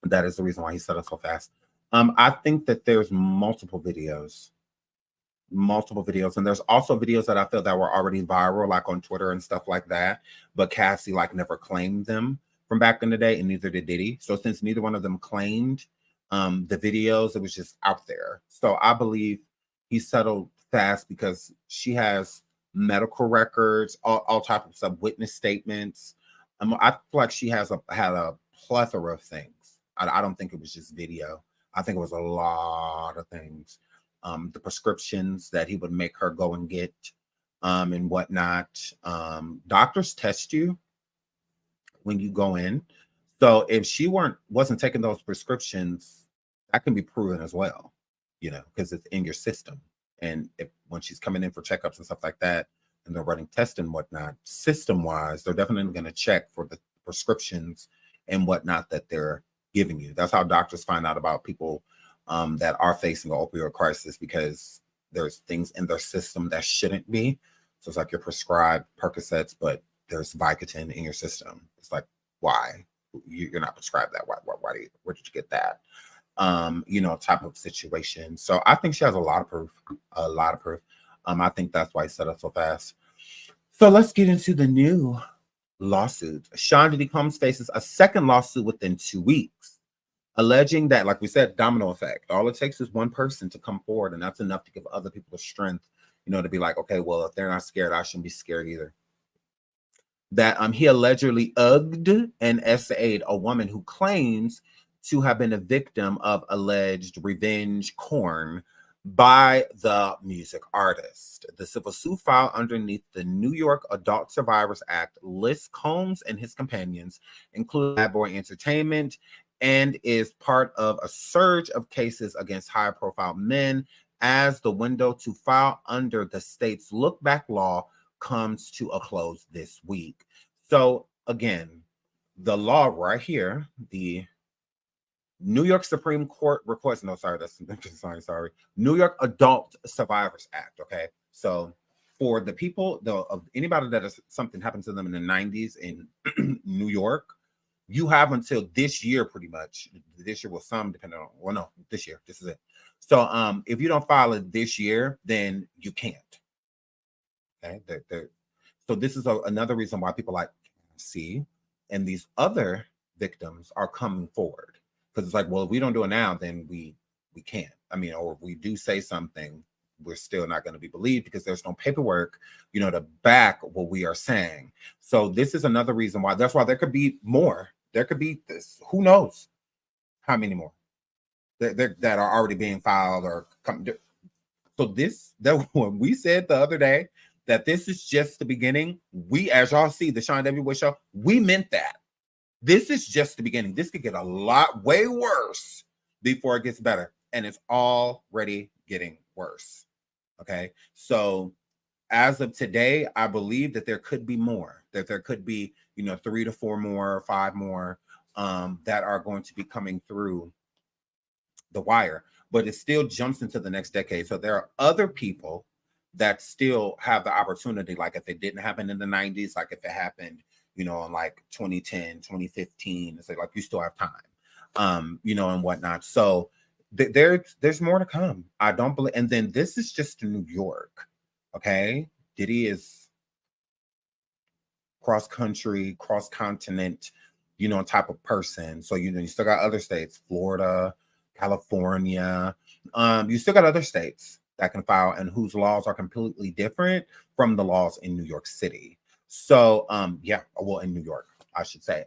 That is the reason why he set up so fast. I think that there's multiple videos, and there's also videos that I feel that were already viral, like on Twitter and stuff like that, but Cassie never claimed them from back in the day, and neither did Diddy. So since neither one of them claimed the videos, it was just out there. So I believe he settled fast because she has medical records, all types of witness statements. I feel like she had a plethora of things. I don't think it was just video. I think it was a lot of things. The prescriptions that he would make her go and get, and whatnot. Doctors test you when you go in. So if she wasn't taking those prescriptions, that can be proven as well, because it's in your system. And when she's coming in for checkups and stuff like that, and they're running tests and whatnot, system-wise, they're definitely going to check for the prescriptions and whatnot that they're giving you. That's how doctors find out about people that are facing an opioid crisis, because there's things in their system that shouldn't be. So it's like you're prescribed Percocets, but there's Vicodin in your system. It's like, why? You're not prescribed that. Why where did you get that? Type of situation. So I think she has a lot of proof. I think that's why he set up so fast. So let's get into the new lawsuit. Sean Diddy Combs faces a second lawsuit within 2 weeks, alleging that, like we said, domino effect. All it takes is one person to come forward, and that's enough to give other people the strength, to be like, okay, well, if they're not scared, I shouldn't be scared either. that he allegedly ugged and essayed a woman who claims to have been a victim of alleged revenge porn by the music artist. The civil suit filed underneath the New York Adult Survivors Act lists Combs and his companions, including Bad Boy Entertainment, and is part of a surge of cases against high-profile men as the window to file under the state's look-back law comes to a close this week. So again, the law right here, the New York Supreme Court request, no, sorry, that's sorry. New York Adult Survivors Act. Okay. So for the people, of anybody that has something happened to them in the 90s in New York, you have until this year, pretty much. This year was some, depending on, well, no, this year, this is it. So if you don't file it this year, then you can't. Okay. So this is another reason why people like see, and these other victims are coming forward. Because it's like, well, if we don't do it now, then we can't. I mean, or if we do say something, we're still not going to be believed because there's no paperwork, to back what we are saying. So this is another reason why. That's why there could be more. There could be this. Who knows how many more that are already being filed or come. So that when we said the other day that this is just the beginning, we, as y'all see, the Sean W. Wood Show, we meant that. This is just the beginning. This could get a lot way worse before it gets better. And it's already getting worse. Okay. So as of today, I believe that there could be more, that there could be, 3 to 4 more, 5 more that are going to be coming through the wire. But it still jumps into the next decade. So there are other people that still have the opportunity, like if it didn't happen in the 90s, like if it happened in like 2010, 2015, it's like you still have time, and whatnot. So there's more to come. I don't believe, and then this is just New York. Okay. Diddy is cross country, cross continent, type of person. So, you still got other states, Florida, California. You still got other states that can file and whose laws are completely different from the laws in New York City. So, in New York, I should say.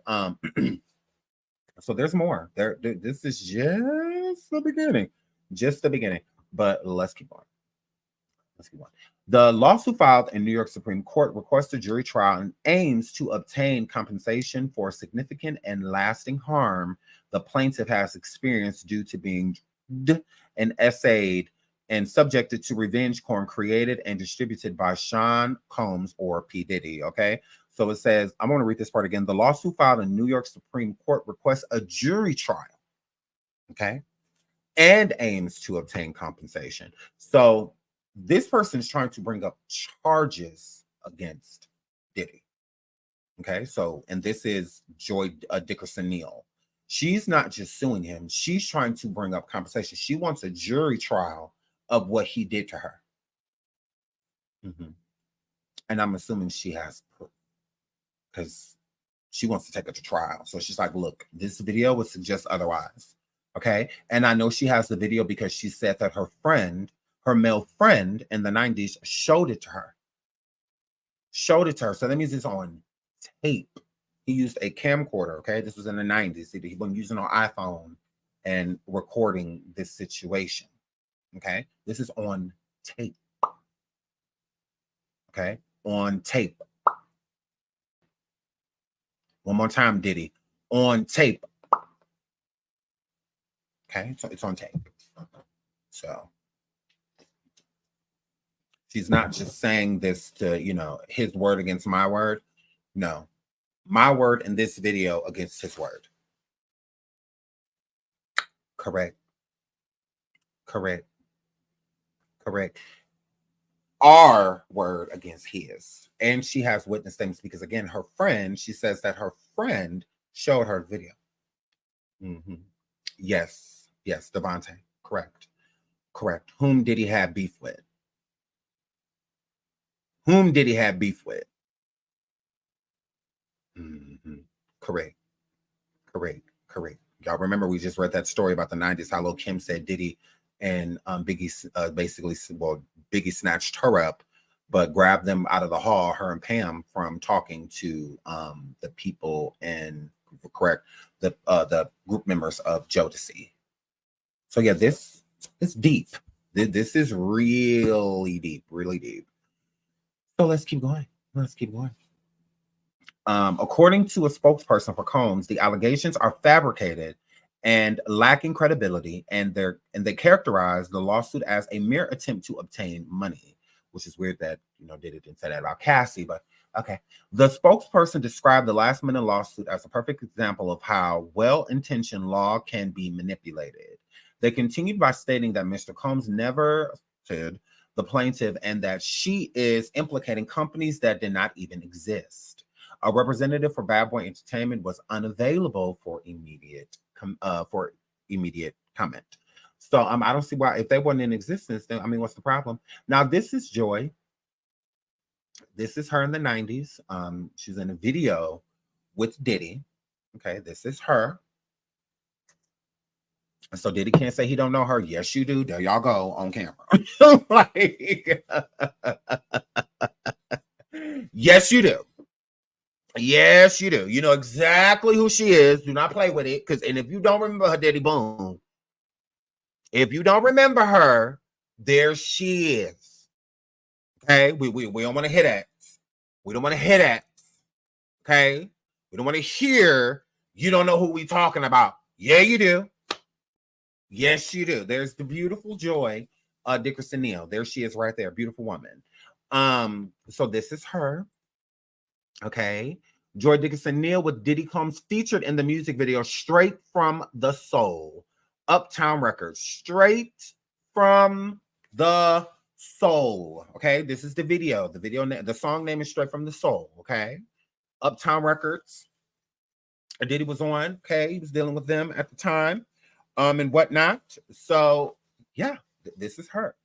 So there's more. This is just the beginning. But let's keep on. The lawsuit filed in New York Supreme Court requests a jury trial and aims to obtain compensation for significant and lasting harm the plaintiff has experienced due to being and essayed and subjected to revenge porn created and distributed by Sean Combs or P. Diddy. Okay. So it says, I'm going to read this part again. The lawsuit filed in New York Supreme Court requests a jury trial. Okay. And aims to obtain compensation. So this person is trying to bring up charges against Diddy. Okay. So, and this is Joy Dickerson Neal. She's not just suing him. She's trying to bring up compensation. She wants a jury trial of what he did to her. And I'm assuming she has proof because she wants to take it to trial. So she's like, look, this video would suggest otherwise. Okay. And I know she has the video because she said that her male friend in the 90s showed it to her. So that means it's on tape. He used a camcorder. Okay. This was in the 90s. He wasn't using an iPhone and recording this situation. Okay. This is on tape. Okay. On tape. One more time, Diddy. On tape. Okay. So it's on tape. So she's not just saying this to, his word against my word. No. My word in this video against his word. Correct. Our word against his. And she has witness things because, again, her friend, she says that her friend showed her video. Yes, Devontae. Correct. Whom did he have beef with? Correct. Y'all remember we just read that story about the 90s, how Lil' Kim said Diddy and Biggie Biggie snatched her up but grabbed them out of the hall, her and Pam, from talking to the people and the group members of Jodeci. So yeah, this is deep. This is really deep, really deep. So let's keep going. Let's keep going. According to a spokesperson for Combs, the allegations are fabricated and lacking credibility, and they characterize the lawsuit as a mere attempt to obtain money, which is weird that Diddy didn't say that about Cassie, but okay. The spokesperson described the last-minute lawsuit as a perfect example of how well-intentioned law can be manipulated. They continued by stating that Mr. Combs never sued the plaintiff and that she is implicating companies that did not even exist. A representative for Bad Boy Entertainment was unavailable for immediate comment. So I don't see why, if they weren't in existence, then what's the problem? Now this is Joy. This is her in the 90s. She's in a video with Diddy. Okay, this is her. So Diddy can't say he don't know her. Yes, you do. There y'all go on camera. Yes, you do. Yes, you do. You know exactly who she is. Do not play with it. And if you don't remember her, Diddy Boom, if you don't remember her, there she is. Okay, we don't want to hear that. We don't want to hear that. Okay, we don't want to hear you don't know who we talking about. Yeah, you do. Yes, you do. There's the beautiful Joy Dickerson Neal. There she is right there. Beautiful woman. So this is her. Okay. Joy Dickerson Neal with Diddy Combs featured in the music video Straight from the Soul. Uptown Records. Straight from the Soul. Okay. This is the video. The song name is Straight from the Soul. Okay. Uptown Records. Diddy was on. Okay. He was dealing with them at the time. And whatnot. So yeah, this is her.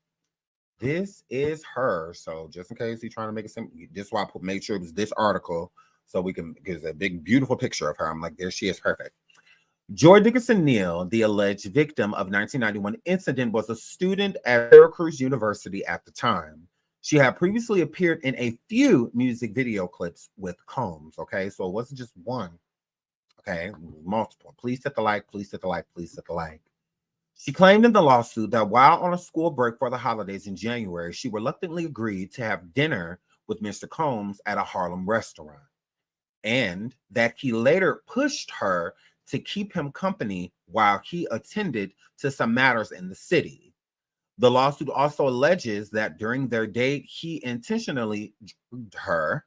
This is her. So just in case he's trying to make it simple, this is why I made sure it was this article so we can get a big, beautiful picture of her. I'm like, there she is, perfect. Joy Dickerson Neal, the alleged victim of 1991 incident, was a student at Syracuse University at the time. She had previously appeared in a few music video clips with Combs. Okay, so it wasn't just one. Okay, multiple. Please hit the like, please hit the like, please hit the like. She claimed in the lawsuit that while on a school break for the holidays in January, she reluctantly agreed to have dinner with Mr. Combs at a Harlem restaurant, and that he later pushed her to keep him company while he attended to some matters in the city. The lawsuit also alleges that during their date, he intentionally drugged her,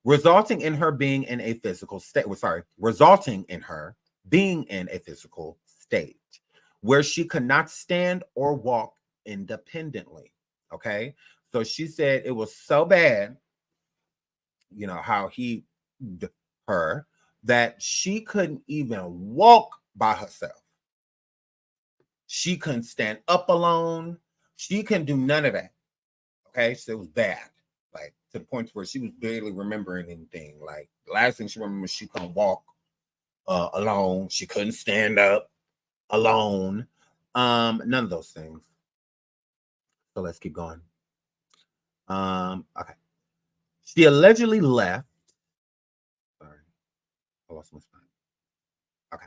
resulting in her being in a physical state where she could not stand or walk independently. Okay. So she said it was so bad, how he her, that she couldn't even walk by herself. She couldn't stand up alone. She couldn't do none of that. Okay. So it was bad. Like, to the point where she was barely remembering anything. Like, the last thing she remembered was she couldn't walk alone. She couldn't stand up alone. None of those things. So let's keep going. Okay. She allegedly left. Sorry, I lost my spine. Okay.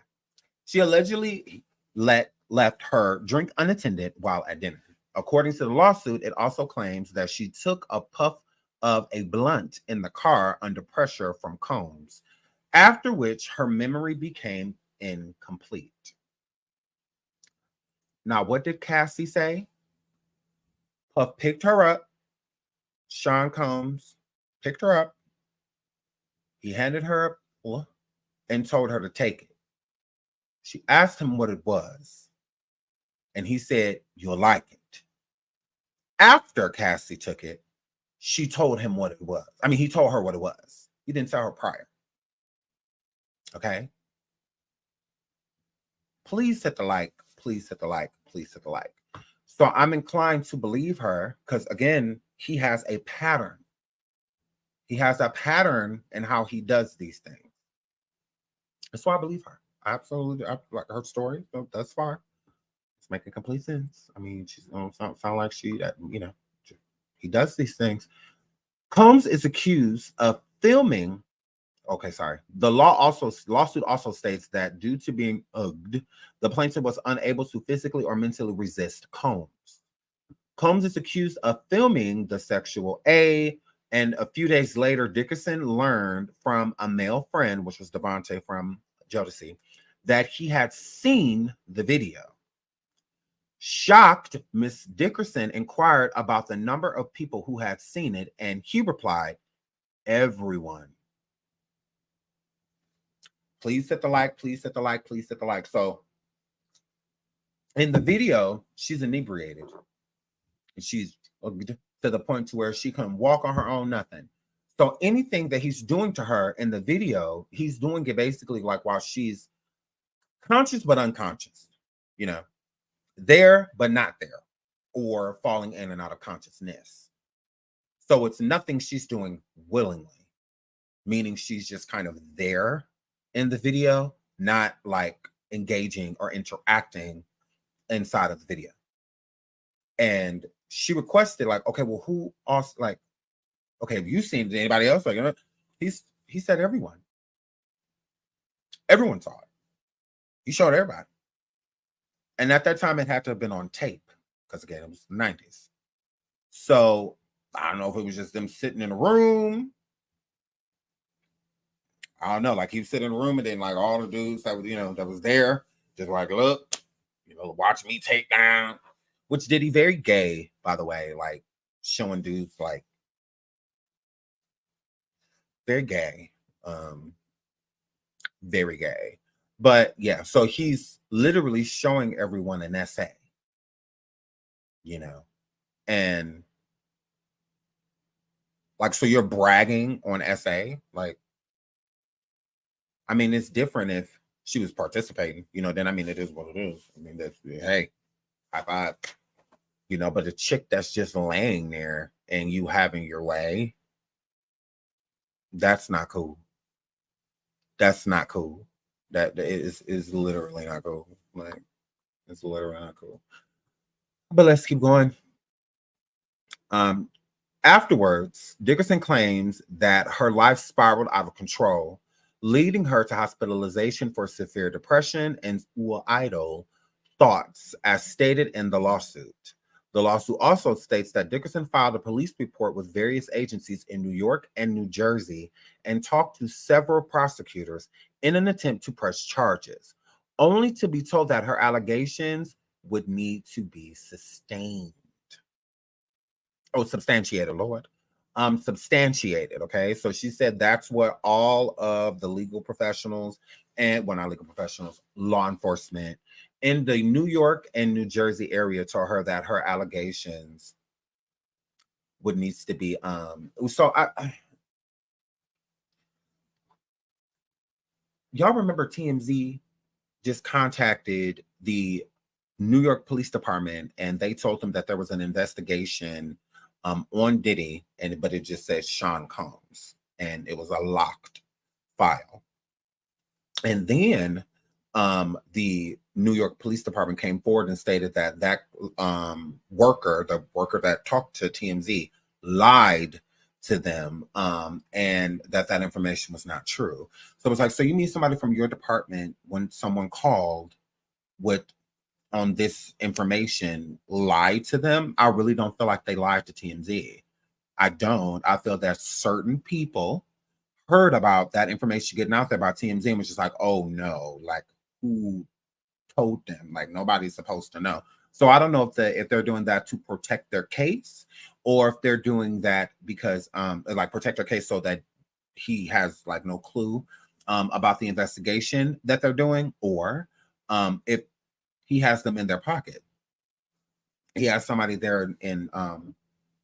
She allegedly left her drink unattended while at dinner. According to the lawsuit, it also claims that she took a puff of a blunt in the car under pressure from Combs, after which her memory became incomplete. Now, what did Cassie say? Puff picked her up. Sean Combs picked her up. He handed her a and told her to take it. She asked him what it was, and he said, "You'll like it." After Cassie took it, she told him what it was. He told her what it was. He didn't tell her prior. Okay? Please hit the like. Please hit the like. Please hit the like. So I'm inclined to believe her because, again, he has a pattern. He has a pattern in how he does these things. That's why I believe her. Absolutely. I like her story. So that's fine. It's making complete sense. I mean, she's sound like she, he does these things. Combs is accused of filming. Okay, sorry. The lawsuit also states that due to being ugged, the plaintiff was unable to physically or mentally resist Combs. Combs is accused of filming the sexual A, and a few days later, Dickerson learned from a male friend, which was Devontae from Jodeci, that he had seen the video. Shocked, Miss Dickerson inquired about the number of people who had seen it, and he replied, everyone. Please hit the like, please hit the like, please hit the like. So in the video, she's inebriated. She's to the point to where she couldn't walk on her own, nothing. So anything that he's doing to her in the video, he's doing it basically like while she's conscious but unconscious, there but not there, or falling in and out of consciousness. So it's nothing she's doing willingly, meaning she's just kind of there in the video, not like engaging or interacting inside of the video. And she requested, like, okay, well, who else? Like, okay, have you seen anybody else? Like, he said everyone. Everyone saw it. He showed everybody. And at that time, it had to have been on tape because, again, it was the 90s. So I don't know if it was just them sitting in a room. I don't know. Like, he was sitting in a room, and then like all the dudes that was there, just like, look, watch me take down. Which Diddy, very gay, by the way, like showing dudes like very gay, very gay. But yeah, so he's literally showing everyone an essay, and like, so you're bragging on essay. Like, I mean, it's different if she was participating, then I mean, it is what it is. I mean, that's, hey, high five, but a chick that's just laying there and you having your way, that's not cool. That's not cool. That is literally not cool. Like, it's literally not cool. But let's keep going. Afterwards, Dickerson claims that her life spiraled out of control, leading her to hospitalization for severe depression and suicidal thoughts, as stated in the lawsuit. The lawsuit also states that Dickerson filed a police report with various agencies in New York and New Jersey and talked to several prosecutors in an attempt to press charges, only to be told that her allegations would need to be sustained. Oh, substantiated, Lord. Substantiated, okay? So she said that's what all of the legal professionals and, well, not legal professionals, law enforcement in the New York and New Jersey area told her that her allegations would needs to be, so y'all remember TMZ just contacted the New York Police Department and they told them that there was an investigation on Diddy, but it just says Sean Combs, and it was a locked file. And then the New York Police Department came forward and stated that the worker that talked to TMZ, lied to them, and that information was not true. So it was like, so you mean somebody from your department, when someone called on this information, lied to them? I really don't feel like they lied to TMZ. I don't. I feel that certain people heard about that information getting out there about TMZ and was just like, oh no, like, who told them? Like, nobody's supposed to know. So I don't know if they're doing that to protect their case, or if they're doing that because like protect their case so that he has like no clue about the investigation that they're doing, or if he has them in their pocket. He has somebody there in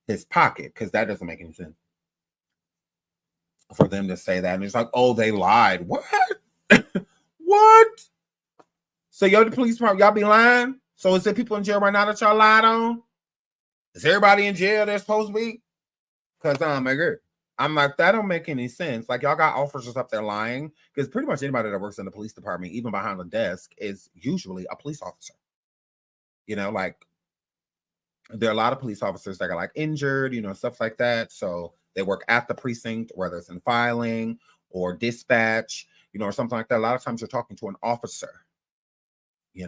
his pocket, because that doesn't make any sense for them to say that. And it's like, oh, they lied. What? What? So y'all, the police department, y'all be lying? So is there people in jail right now that y'all lied on? Is everybody in jail they're supposed to be? Because I'm like, that don't make any sense. Like, y'all got officers up there lying, because pretty much anybody that works in the police department, even behind the desk, is usually a police officer. You know, like there are a lot of police officers that got like injured, stuff like that. So they work at the precinct, whether it's in filing or dispatch, or something like that. A lot of times you're talking to an officer, So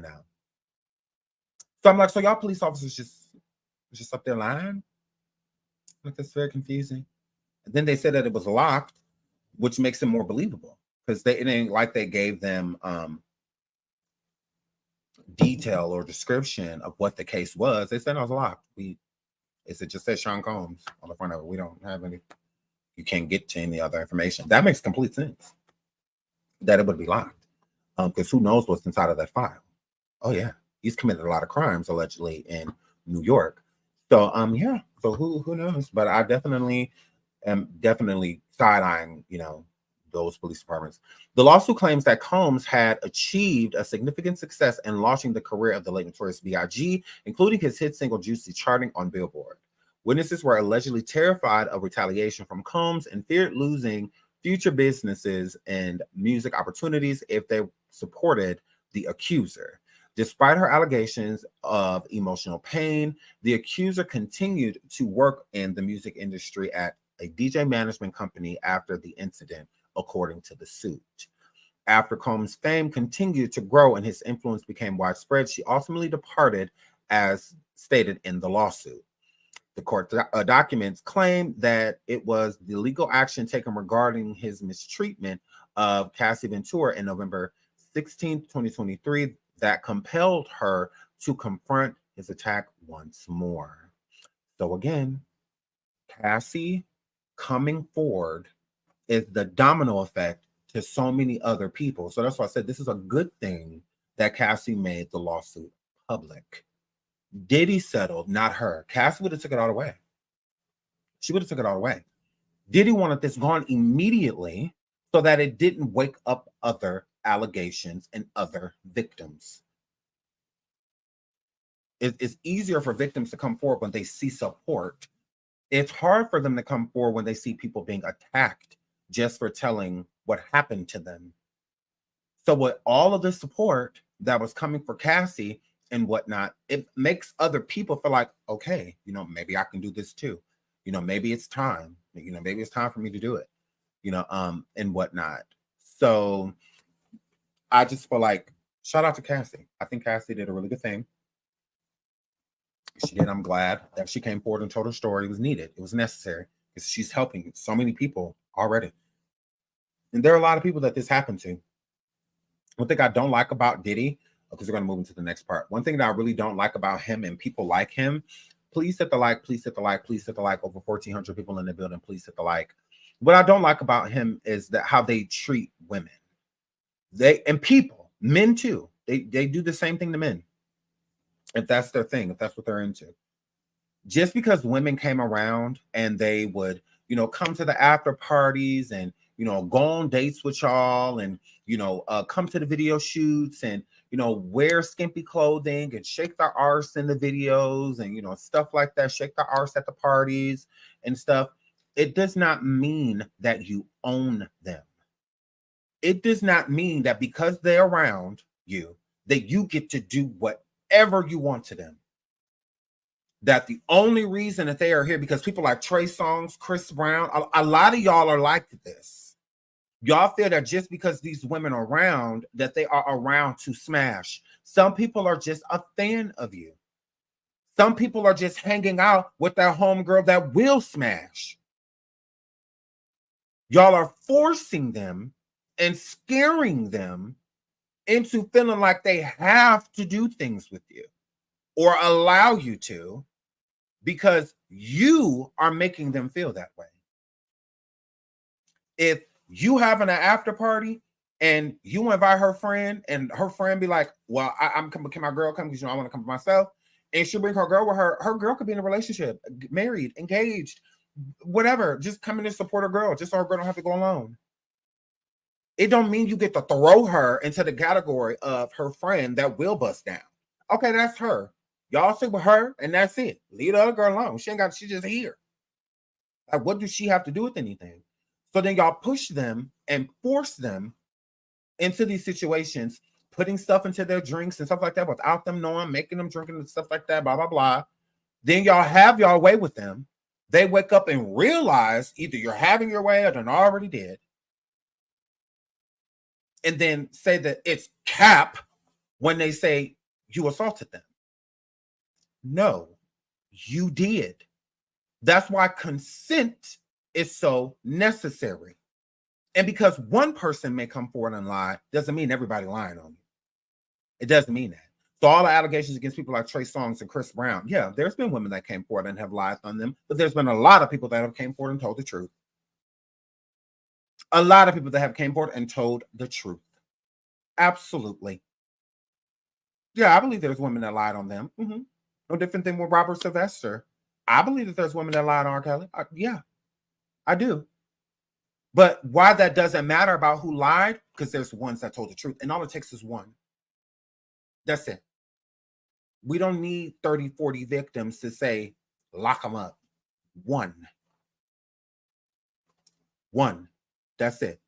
I'm like, so y'all police officers just up there lying? Like, that's very confusing. And then they said that it was locked, which makes it more believable because it ain't like they gave them detail or description of what the case was. They said it was locked. It just says Sean Combs on the front of it. We don't have any. You can't get to any other information. That makes complete sense. That it would be locked, because who knows what's inside of that file? Oh yeah, he's committed a lot of crimes allegedly in New York. So yeah. So who knows? But I definitely am side-eyeing, those police departments. The lawsuit claims that Combs had achieved a significant success in launching the career of the late notorious B.I.G., including his hit single Juicy charting on Billboard. Witnesses were allegedly terrified of retaliation from Combs and feared losing future businesses and music opportunities if they supported the accuser. Despite her allegations of emotional pain, the accuser continued to work in the music industry at a DJ management company after the incident, according to the suit. After Combs' fame continued to grow and his influence became widespread, she ultimately departed, as stated in the lawsuit. The court documents claim that it was the legal action taken regarding his mistreatment of Cassie Ventura in November 16, 2023, that compelled her to confront his attack once more. So again, Cassie coming forward is the domino effect to so many other people. So that's why I said this is a good thing that Cassie made the lawsuit public. Diddy settled, not her. Cassie would have took it all away. She would have took it all away. Diddy wanted this gone immediately so that it didn't wake up other allegations and other victims. It's easier for victims to come forward when they see support. It's hard for them to come forward when they see people being attacked just for telling what happened to them. So with all of the support that was coming for Cassie and whatnot, it makes other people feel like, okay, maybe I can do this too. Maybe it's time. Maybe it's time for me to do it, and whatnot. So I just feel like, shout out to Cassie. I think Cassie did a really good thing. She did. I'm glad that she came forward and told her story. It was needed. It was necessary because she's helping so many people already. And there are a lot of people that this happened to. One thing I don't like about Diddy, because we're going to move into the next part. One thing that I really don't like about him and people like him, please hit the like, please hit the like, please hit the like. Over 1,400 people in the building, please hit the like. What I don't like about him is that how they treat women. And people, men too. They do the same thing to men. If that's their thing, if that's what they're into. Just because women came around and they would, come to the after parties and, go on dates with y'all and, come to the video shoots and, wear skimpy clothing and shake their arse in the videos and, stuff like that, shake their arse at the parties and stuff. It does not mean that you own them. It does not mean that because they're around you, that you get to do whatever you want to them. That the only reason that they are here, because people like Trey Songz, Chris Brown, a lot of y'all are like this. Y'all feel that just because these women are around, that they are around to smash. Some people are just a fan of you. Some people are just hanging out with their homegirl that will smash. Y'all are forcing them and scaring them into feeling like they have to do things with you or allow you to, because you are making them feel that way. If you having an after party and you invite her friend and her friend be like, well, I'm coming, can my girl come? Because I want to come myself. And she'll bring her girl with her. Her girl could be in a relationship, married, engaged, whatever. Just come in and support her girl, just so her girl don't have to go alone. It don't mean you get to throw her into the category of her friend that will bust down. Okay, that's her. Y'all sit with her and that's it. Leave the other girl alone. She's just here. Like, what does she have to do with anything? So then y'all push them and force them into these situations, putting stuff into their drinks and stuff like that without them knowing, making them drinking and stuff like that, blah, blah, blah. Then y'all have y'all way with them. They wake up and realize either you're having your way or done already did. And then say that it's cap when they say you assaulted them. No, you did. That's why consent is so necessary. And because one person may come forward and lie, doesn't mean everybody lying on you. It doesn't mean that. So all the allegations against people like Trey Songz and Chris Brown, yeah, there's been women that came forward and have lied on them, but there's been a lot of people that have came forward and told the truth. A lot of people that have came forward and told the truth. Absolutely. Yeah, I believe there's women that lied on them. No different than with Robert Sylvester. I believe that there's women that lied on R. Kelly. Yeah, I do. But why that doesn't matter about who lied, because there's ones that told the truth. And all it takes is one. That's it. We don't need 30, 40 victims to say, lock them up. One. That's it.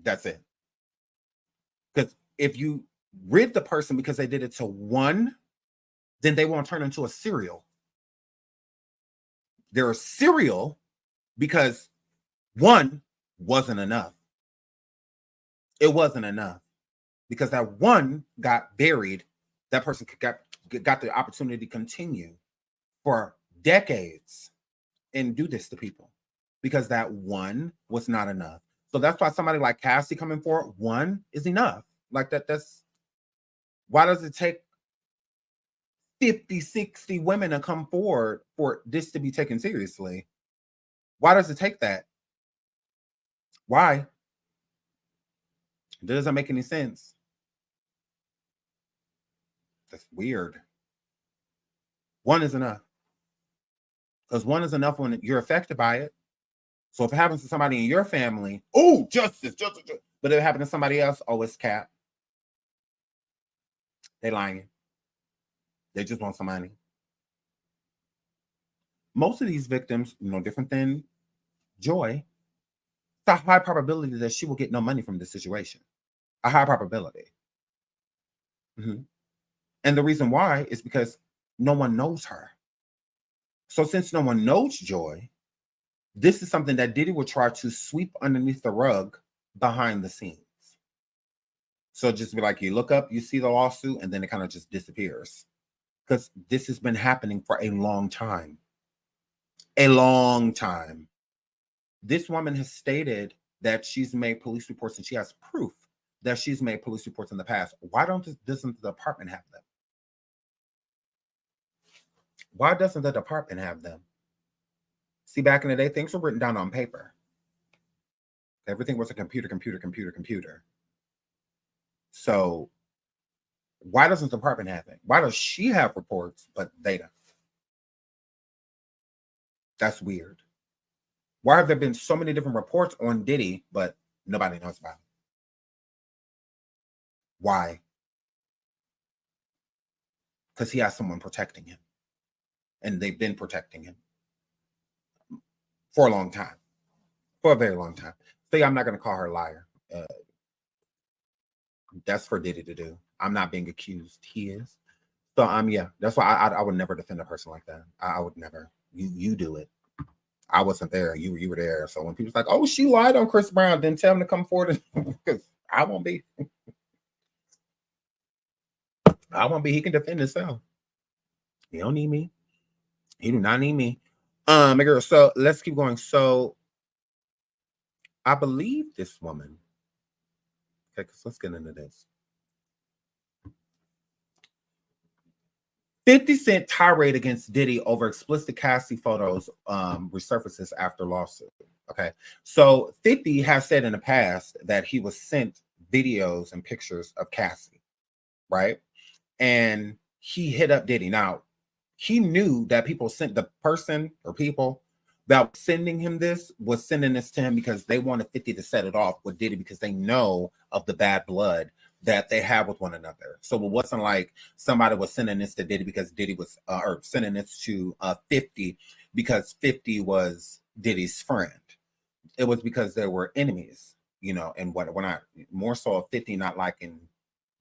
That's it. Because if you rid the person because they did it to one, then they won't turn into a serial. They're a serial because one wasn't enough. It wasn't enough because that one got buried. That person got the opportunity to continue for decades and do this to people because that one was not enough. So that's why somebody like Cassie coming forward, one is enough. Like that's why does it take 50, 60 women to come forward for this to be taken seriously? Why does it take that? Why? It doesn't make any sense. That's weird. One is enough. Because one is enough when you're affected by it. So if it happens to somebody in your family, oh, justice. But if it happened to somebody else, oh, it's cap. They lying. They just want some money. Most of these victims, no different than Joy, it's a high probability that she will get no money from this situation. A high probability. And the reason why is because no one knows her. So since no one knows Joy, this is something that Diddy will try to sweep underneath the rug behind the scenes. So just be like, you look up, you see the lawsuit, and then it kind of just disappears. Because this has been happening for a long time. A long time. This woman has stated that she's made police reports and she has proof that she's made police reports in the past. Why doesn't the department have them? Why doesn't the department have them? See, back in the day, things were written down on paper. Everything was a computer. So why doesn't the department have it? Why does she have reports, but they don't? That's weird. Why have there been so many different reports on Diddy, but nobody knows about it? Why? Because he has someone protecting him. And they've been protecting him for a long time. For a very long time. So yeah, I'm not going to call her a liar. That's for Diddy to do. I'm not being accused. He is. So yeah, that's why I would never defend a person like that. I would never. You do it. I wasn't there. You were there. So when people's like, oh, she lied on Chris Brown, then tell him to come forward because I won't be. I won't be. He can defend himself. He don't need me. He do not need me. My girl. So let's keep going. So I believe this woman. Okay, because let's get into this. 50 Cent tirade against Diddy over explicit Cassie photos resurfaces after lawsuit. Okay, so 50 has said in the past that he was sent videos and pictures of Cassie, right? And he hit up Diddy. Now, he knew that people sent the person or people that was sending him this was sending this to him because they wanted 50 to set it off with Diddy because they know of the bad blood that they have with one another. So it wasn't like somebody was sending this to Diddy because Diddy was, or sending this to 50 because 50 was Diddy's friend. it was because they were enemies, you know, and when I more so 50 not liking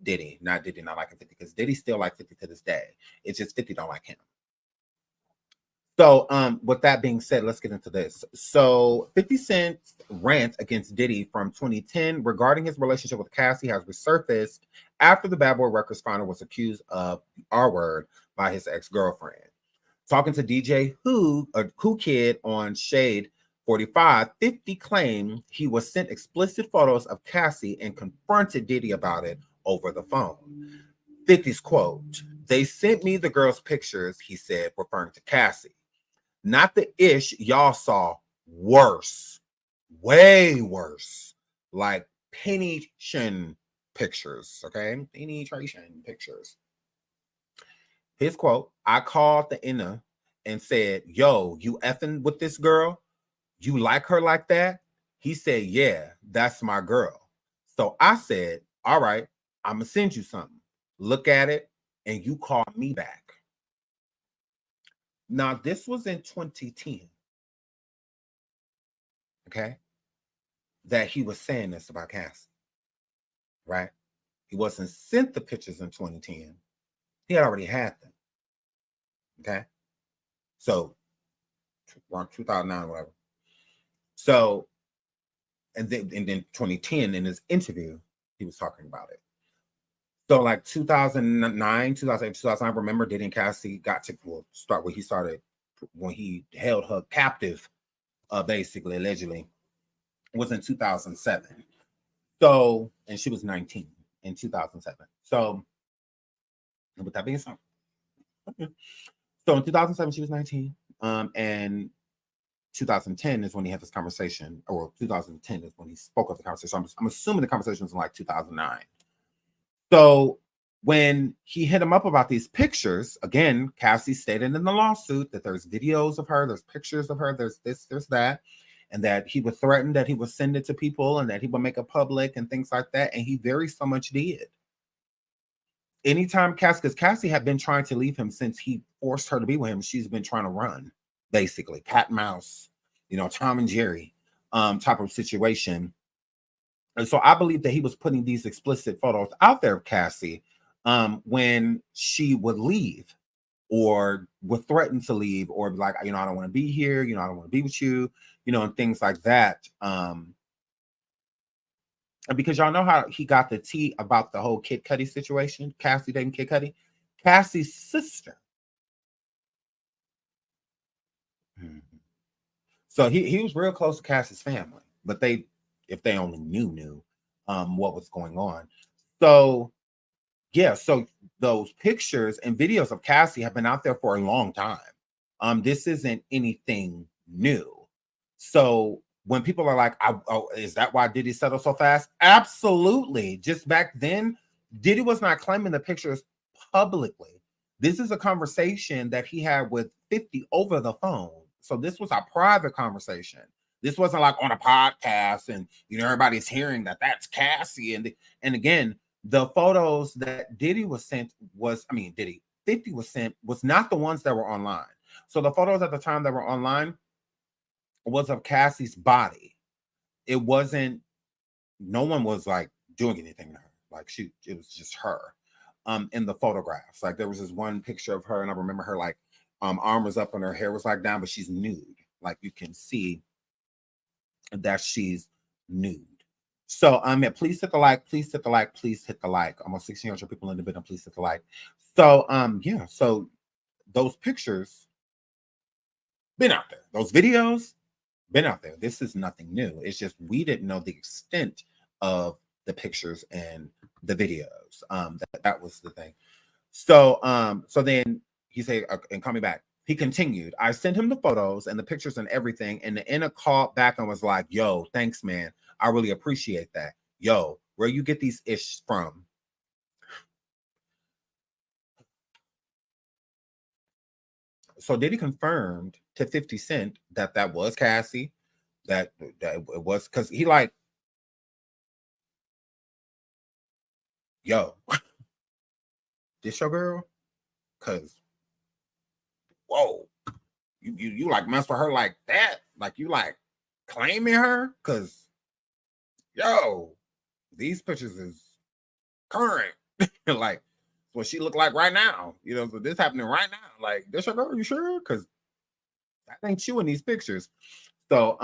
Diddy not liking 50, because Diddy still like 50 to this day. It's just 50 don't like him. So with that being said, let's get into this. So 50 Cent's rant against Diddy from 2010 regarding his relationship with Cassie has resurfaced after the Bad Boy Records founder was accused of the R word by his ex-girlfriend. Talking to DJ Who Kid on Shade 45, 50 claimed he was sent explicit photos of Cassie and confronted Diddy about it over the phone. 50's quote, "They sent me the girl's pictures," he said, referring to Cassie. "Not the ish y'all saw, worse, way worse, like penetration pictures, okay? Penetration pictures." His quote, "I called the inner and said, yo, you effing with this girl? You like her like that?" He said, "Yeah, that's my girl." So I said, "All right, I'm going to send you something. Look at it, and you call me back." Now, this was in 2010, okay, that he was saying this about Cassie, right? He wasn't sent the pictures in 2010. He had already had them, okay? So, around 2009, whatever. So, and then 2010, in his interview, he was talking about it. So, like 2009, 2008, 2009, remember Diddy and Cassie got to start where he started, when he held her captive, basically, allegedly, was in 2007. So, and she was 19 in 2007. So, with that being said, so in 2007, she was 19. And 2010 is when he had this conversation, or 2010 is when he spoke of the conversation. I'm assuming the conversation was in like 2009. So when he hit him up about these pictures, again, Cassie stated in the lawsuit that there's videos of her, there's pictures of her, there's this, there's that, and that he would threaten that he would send it to people and that he would make it public and things like that. And he very so much did. Anytime because Cassie had been trying to leave him since he forced her to be with him, she's been trying to run, basically, cat and mouse, you know, Tom and Jerry type of situation. And so I believe that he was putting these explicit photos out there of Cassie when she would leave or would threaten to leave, or like, you know, I don't want to be here, you know, I don't want to be with you, you know, and things like that. And because y'all know how he got the tea about the whole Kid Cudi situation, Cassie dating Kid Cudi, Cassie's sister. So he was real close to Cassie's family, but they, if they only knew what was going on. So yeah, so those pictures and videos of Cassie have been out there for a long time. This isn't anything new. So when people are like, oh, is that why Diddy settled so fast? Absolutely. Just back then, Diddy was not claiming the pictures publicly. This is a conversation that he had with 50 over the phone. So this was a private conversation. This wasn't like on a podcast and, you know, everybody's hearing that that's Cassie. And again, the photos that Diddy was sent was, 50 was sent was not the ones that were online. So the photos at the time that were online was of Cassie's body. It wasn't, no one was like doing anything to her. Like it was just her in the photographs. Like there was this one picture of her, and I remember her like arm was up and her hair was like down, but she's nude. Like you can see that she's nude. So yeah, please hit the like, please hit the like, please hit the like. Almost 1,600 people in the video, please hit the like. So yeah, so those pictures been out there. Those videos been out there. This is nothing new. It's just we didn't know the extent of the pictures and the videos. That was the thing. So so then he said, and coming back, he continued, I sent him the photos and the pictures and everything, and the inner called back and was like, yo, thanks, man. I really appreciate that. Yo, where you get these ish from? So Diddy confirmed to 50 Cent that that was Cassie, that it was, because he like, yo, this your girl? Because, whoa, you like mess with her like that? Like you like claiming her, because yo, these pictures is current. Like what she look like right now. You know, so this happening right now. Like, this your girl, you sure? Because that ain't you in these pictures. So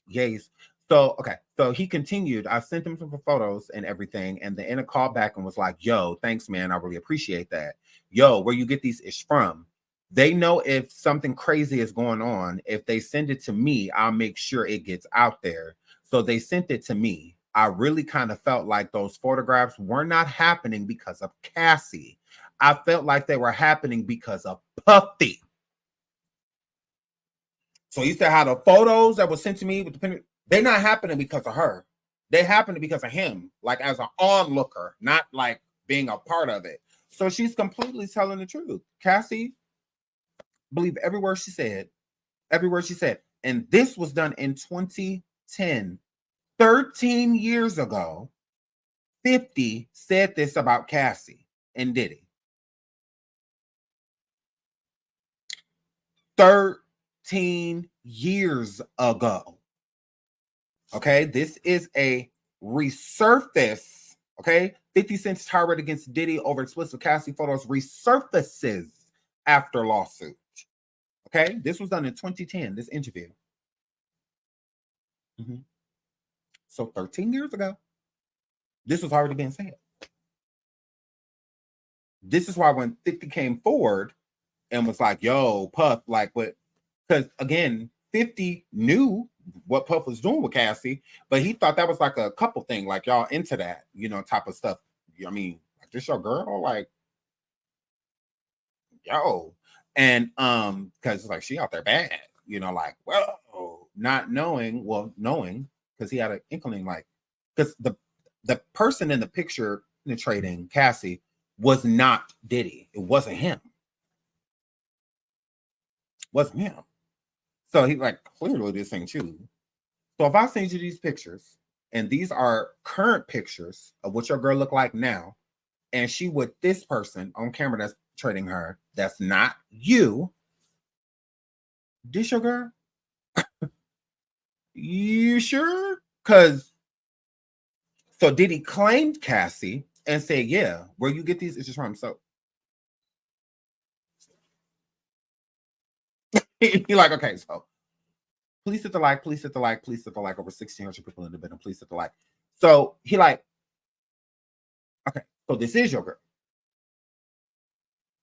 yes. So okay. So he continued. I sent him some photos and everything, and the inner called back and was like, yo, thanks, man. I really appreciate that. Yo, where you get these ish from? They know if something crazy is going on. If they send it to me, I'll make sure it gets out there. So they sent it to me. I really kind of felt like those photographs were not happening because of Cassie. I felt like they were happening because of Puffy. So you said how the photos that were sent to me with the they're not happening because of her. They happen because of him, like as an onlooker, not like being a part of it. So she's completely telling the truth. Cassie, believe every word she said, every word she said. And this was done in 2010, 13 years ago. 50 said this about Cassie and Diddy. 13 years ago. Okay, this is a resurface. Okay, 50 Cent's tirade against Diddy over explicit Cassie photos resurfaces after lawsuit. Okay, this was done in 2010, this interview. So 13 years ago, this was already being said. This is why when 50 came forward and was like, yo, Puff, like what? Because again, 50 knew what Puff was doing with Cassie, but he thought that was like a couple thing, like y'all into that, you know, type of stuff. I mean, like this your girl, like, yo. And because like she out there bad, you know, like, well, not knowing, knowing, because he had an inkling, like, because the person in the picture penetrating Cassie was not Diddy. It wasn't him. Wasn't him. So he like, clearly this ain't you. So if I send you these pictures, and these are current pictures of what your girl look like now, and she with this person on camera that's trading her, that's not you, this your girl? You sure? Because so Diddy claimed Cassie and said, yeah, where you get these is just from. So he like, okay, so please hit the like, please hit the like, please hit the like. Over 1,600 people in the bed, and please hit the like. So he like, okay, so this is your girl.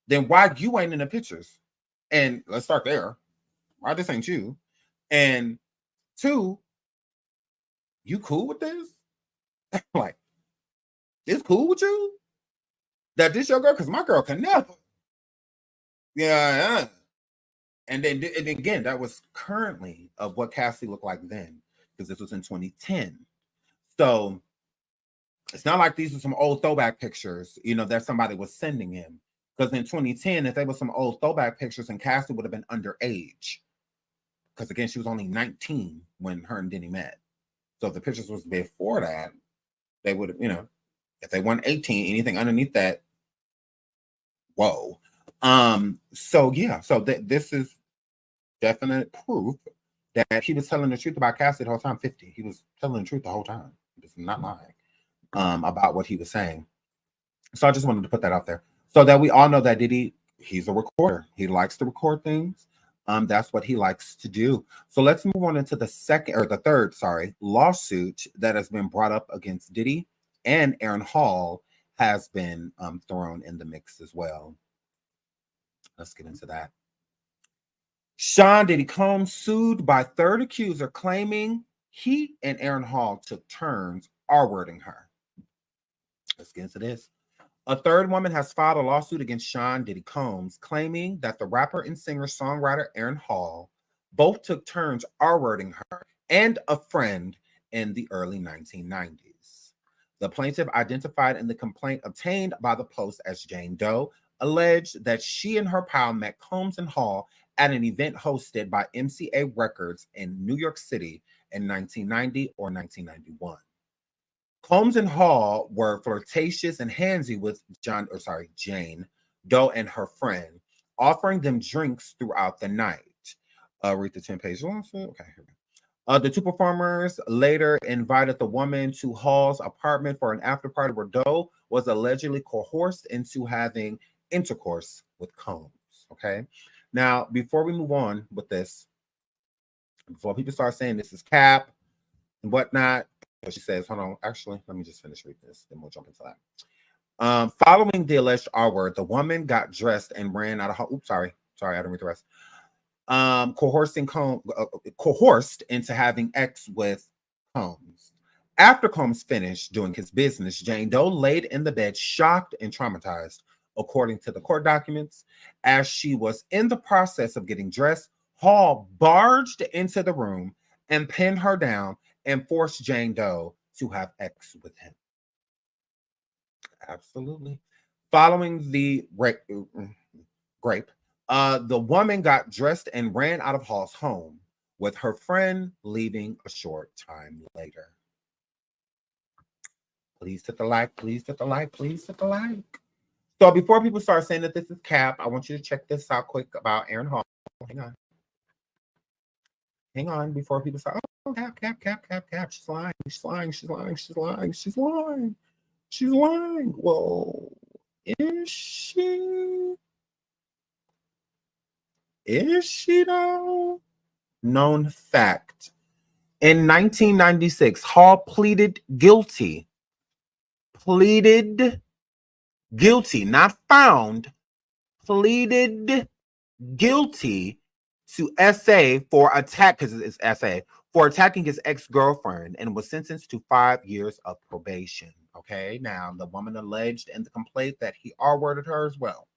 Then why you ain't in the pictures? And let's start there. Why this ain't you? And two, you cool with this? Like, it's cool with you? That this your girl? Because my girl can never. Yeah. And then and again, that was currently of what Cassie looked like then, because this was in 2010. So it's not like these are some old throwback pictures, you know, that somebody was sending him. Because in 2010, if they were some old throwback pictures, and Cassie would have been underage. Because again, she was only 19 when her and Diddy met. So if the pictures was before that, they would have, you know, if they weren't 18, anything underneath that, whoa. So yeah, so this is definite proof that he was telling the truth about Cassie the whole time. 50, he was telling the truth the whole time. He was not lying about what he was saying. So I just wanted to put that out there so that we all know that Diddy, he's a recorder. He likes to record things. That's what he likes to do. So let's move on into the third lawsuit that has been brought up against Diddy, and Aaron Hall has been thrown in the mix as well. Let's get into that. Sean Diddy Combs sued by third accuser, claiming he and Aaron Hall took turns R-wording her. Let's get into this. A third woman has filed a lawsuit against Sean Diddy Combs, claiming that the rapper and singer-songwriter Aaron Hall both took turns R-wording her and a friend in the early 1990s. The plaintiff, identified in the complaint obtained by the Post as Jane Doe, alleged that she and her pal met Combs and Hall at an event hosted by MCA Records in New York City in 1990 or 1991. Combs and Hall were flirtatious and handsy with Jane Doe and her friend, offering them drinks throughout the night. Read the 10-page lawsuit. Okay, here we go. The two performers later invited the woman to Hall's apartment for an after party where Doe was allegedly coerced into having intercourse with Combs. Okay. Now, before we move on with this, before people start saying this is cap and whatnot, she says, hold on, actually, let me just finish reading this, then we'll jump into that. Following the alleged R word, the woman got dressed and ran out of Oops, sorry, I didn't read the rest. Coerced into having X with Combs. After Combs finished doing his business, Jane Doe laid in the bed, shocked and traumatized, according to the court documents. As she was in the process of getting dressed, Hall barged into the room and pinned her down and forced Jane Doe to have X with him. Absolutely. Following the rape, the woman got dressed and ran out of Hall's home, with her friend leaving a short time later. Please hit the like, please hit the like, please hit the like. So before people start saying that this is cap, I want you to check this out quick about Aaron Hall. Hang on. Hang on before people start, oh, cap. She's lying, she's lying, she's lying, she's lying, she's lying. She's lying. Well, is she? Is she though? Known fact. In 1996, Hall pleaded guilty. Pleaded guilty, not found. Pleaded guilty to SA for attack, because it's SA, for attacking his ex-girlfriend and was sentenced to 5 years of probation. Okay, now the woman alleged in the complaint that he R-worded her as well.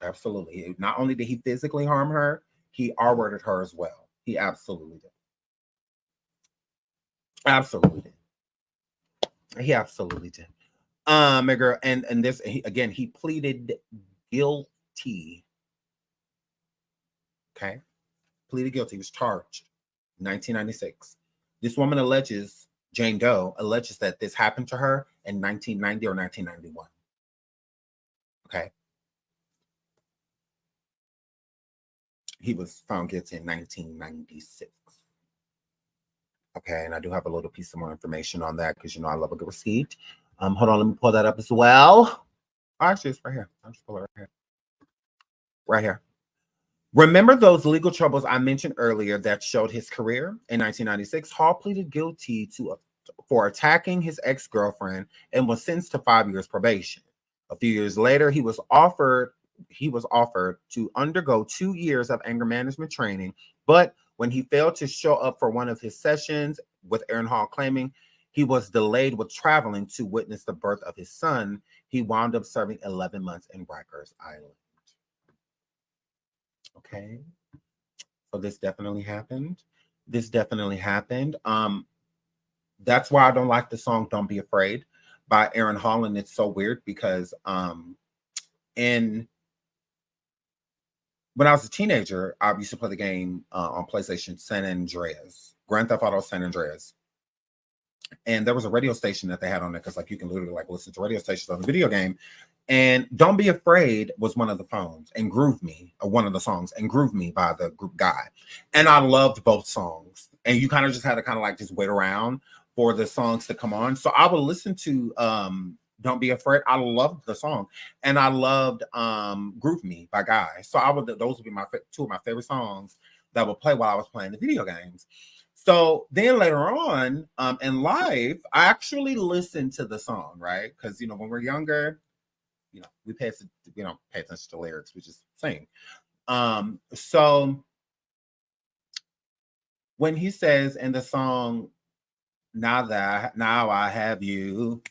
Absolutely. Not only did he physically harm her, he R-worded her as well. He absolutely did. Absolutely did. He absolutely did. And this again, he pleaded guilty. Okay, pleaded guilty. He was charged in 1996. This woman alleges, Jane Doe alleges that this happened to her in 1990 or 1991. Okay. He was found guilty in 1996. Okay, and I do have a little piece of more information on that because, you know, I love a good receipt. Hold on, let me pull that up as well. Actually, it's right here. I'll just pull it right here. Right here. Remember those legal troubles I mentioned earlier that showed his career? In 1996, Hall pleaded guilty for attacking his ex-girlfriend and was sentenced to 5 years probation. A few years later, he was offered to undergo 2 years of anger management training, but when he failed to show up for one of his sessions, with Aaron Hall claiming he was delayed with traveling to witness the birth of his son, he wound up serving 11 months in Rikers Island. Okay, so this definitely happened. This definitely happened. That's why I don't like the song "Don't Be Afraid" by Aaron Hall, and it's so weird because when I was a teenager, I used to play the game on PlayStation, San Andreas, Grand Theft Auto San Andreas. And there was a radio station that they had on there because, like, you can literally like listen to radio stations on the video game. And "Don't Be Afraid" was one of the songs, and "Groove Me," one of the songs, and "Groove Me" by the group Guy. And I loved both songs. And you kind of just had to kind of like just wait around for the songs to come on. So I would listen to "Don't Be Afraid." I loved the song, and I loved "Groove Me" by Guy. So those would be two of my favorite songs that would play while I was playing the video games. So then later on in life, I actually listened to the song, right? Because, you know, when we're younger, you know, we pay attention to lyrics, we just sing. So when he says in the song, now I have you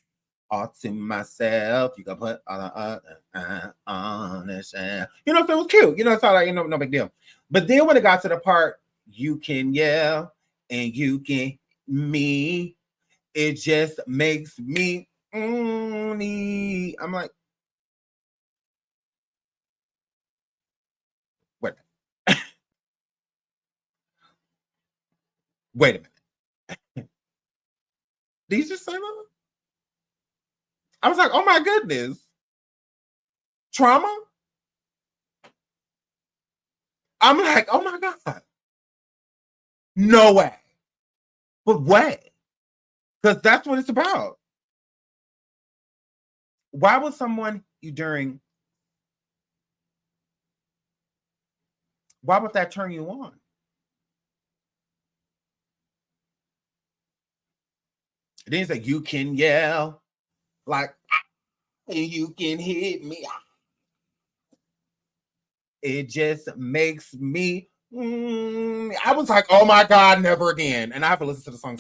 all to myself, you can put on it. You know, so it was cute. You know, it's all like, you know, no big deal. But then when it got to the part, you can yell and you can me, it just makes me I'm like, wait a minute. Wait a minute. Did you just say that? I was like, oh my goodness. Trauma? I'm like, oh my God. No way. But what? Because that's what it's about. Why would someone why would that turn you on? Then it's like, you can yell, like, and you can hit me. It just makes me. I was like, oh my God, never again. And I have to listen to the song.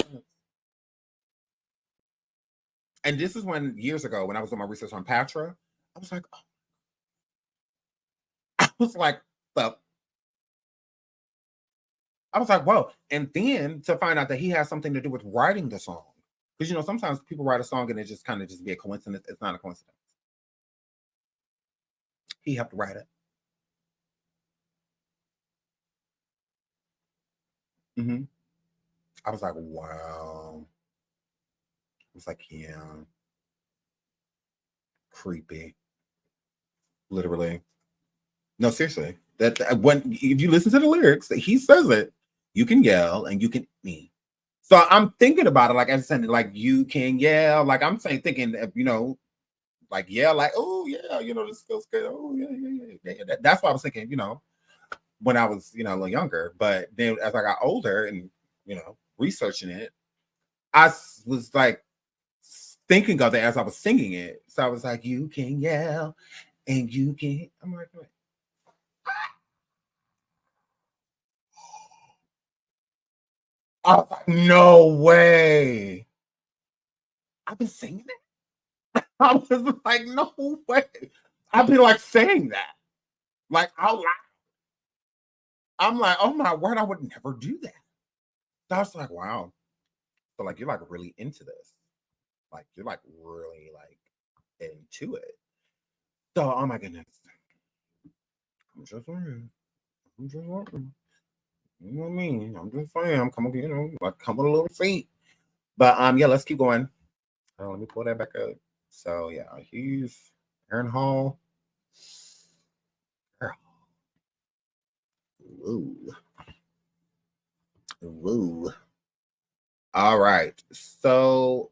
And this is when, years ago, when I was doing my research on Patra, I was like, oh. I was like, well, I was like, whoa. And then to find out that he has something to do with writing the song. Because, you know, sometimes people write a song and it just kind of just be a coincidence. It's not a coincidence. He helped write it. I was like, wow. I was like, yeah. Creepy. Literally. No, seriously. That when if you listen to the lyrics, he says it. You can yell and you can me. So I'm thinking about it, like I said, like you can yell, like I'm saying, thinking, you know, like yell, like oh yeah, you know, this feels good. Oh yeah. That's what I was thinking, you know, when I was, you know, a little younger. But then as I got older and you know, researching it, I was like thinking of it as I was singing it. So I was like, you can yell and you can. I'm like, wait. I was like, no way. I've been singing it. I was like, no way. I've been like saying that, like out loud. I'm like, oh my word, I would never do that. So I was like, wow. So like, you're like really into this. Like, you're like really like into it. So, oh my goodness. I'm just wondering. I'm just wondering. You know what I mean? I'm just saying. I'm coming, you know, like come with a little seat. But yeah, let's keep going. Let me pull that back up. So yeah, he's Aaron Hall. Woo. Woo. All right. So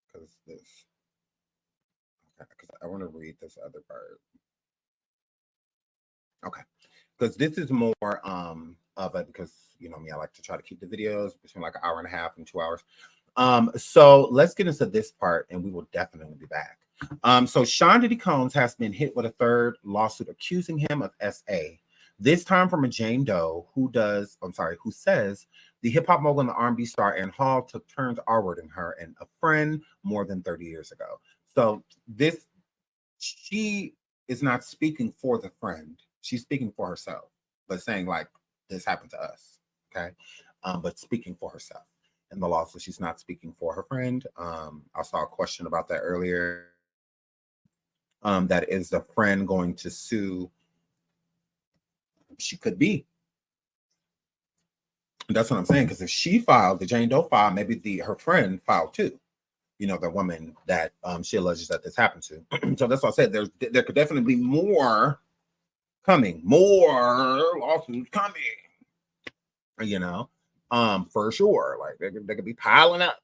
because this because I want to read this other part. Okay. Because this is more of it because you know me, I like to try to keep the videos between like an hour and a half and 2 hours. So let's get into this part and we will definitely be back. So Sean Diddy Combs has been hit with a third lawsuit accusing him of SA. This time from a Jane Doe who says the hip hop mogul and the R&B star Aaron Hall took turns R-wording her and a friend more than 30 years ago. So she is not speaking for the friend. She's speaking for herself, but saying like this happened to us. Okay. But speaking for herself in the lawsuit, she's not speaking for her friend. I saw a question about that earlier. That is the friend going to sue? She could be. That's what I'm saying. Because if she filed, the Jane Doe filed, maybe her friend filed too. You know, the woman that she alleges that this happened to. So that's what I said. There could definitely be more coming, more lawsuits coming. You know, for sure. Like they could be piling up.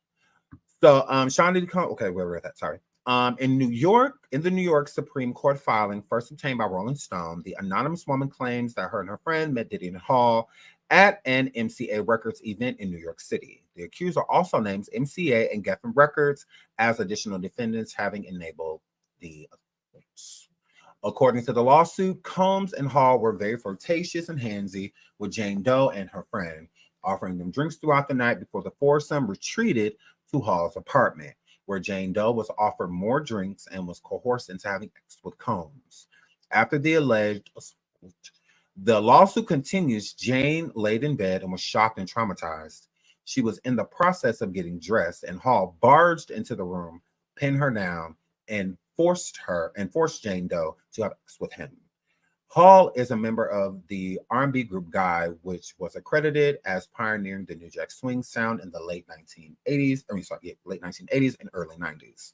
So Sean Diddy Combs, okay, where we're at that, sorry. In the New York Supreme Court filing, first obtained by Rolling Stone, the anonymous woman claims that her and her friend met Diddy and Hall at an MCA Records event in New York City. The accuser also names MCA and Geffen Records as additional defendants, having enabled the assaults. According to the lawsuit, Combs and Hall were very flirtatious and handsy with Jane Doe and her friend, offering them drinks throughout the night before the foursome retreated to Hall's apartment, where Jane Doe was offered more drinks and was coerced into having sex with Combs. After the alleged assault, the lawsuit continues. Jane laid in bed and was shocked and traumatized. She was in the process of getting dressed, and Hall barged into the room, pinned her down, and forced Jane Doe to have sex with him. Hall is a member of the R&B group Guy, which was accredited as pioneering the New Jack Swing sound in the late 1980s and early 90s.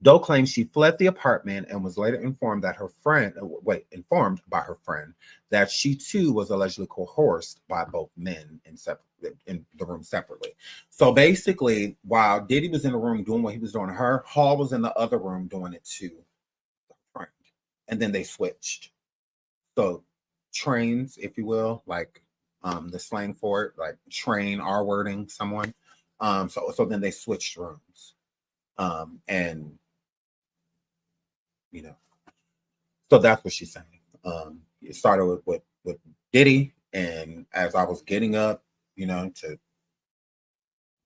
Doe claims she fled the apartment and was later informed that informed by her friend that she too was allegedly coerced by both men in the room separately. So basically, while Diddy was in the room doing what he was doing to her, Hall was in the other room doing it to her friend. And then they switched. So trains, if you will, like the slang for it, like train R wording someone. So then they switched rooms. And so that's what she's saying. It started with Diddy, and as I was getting up, to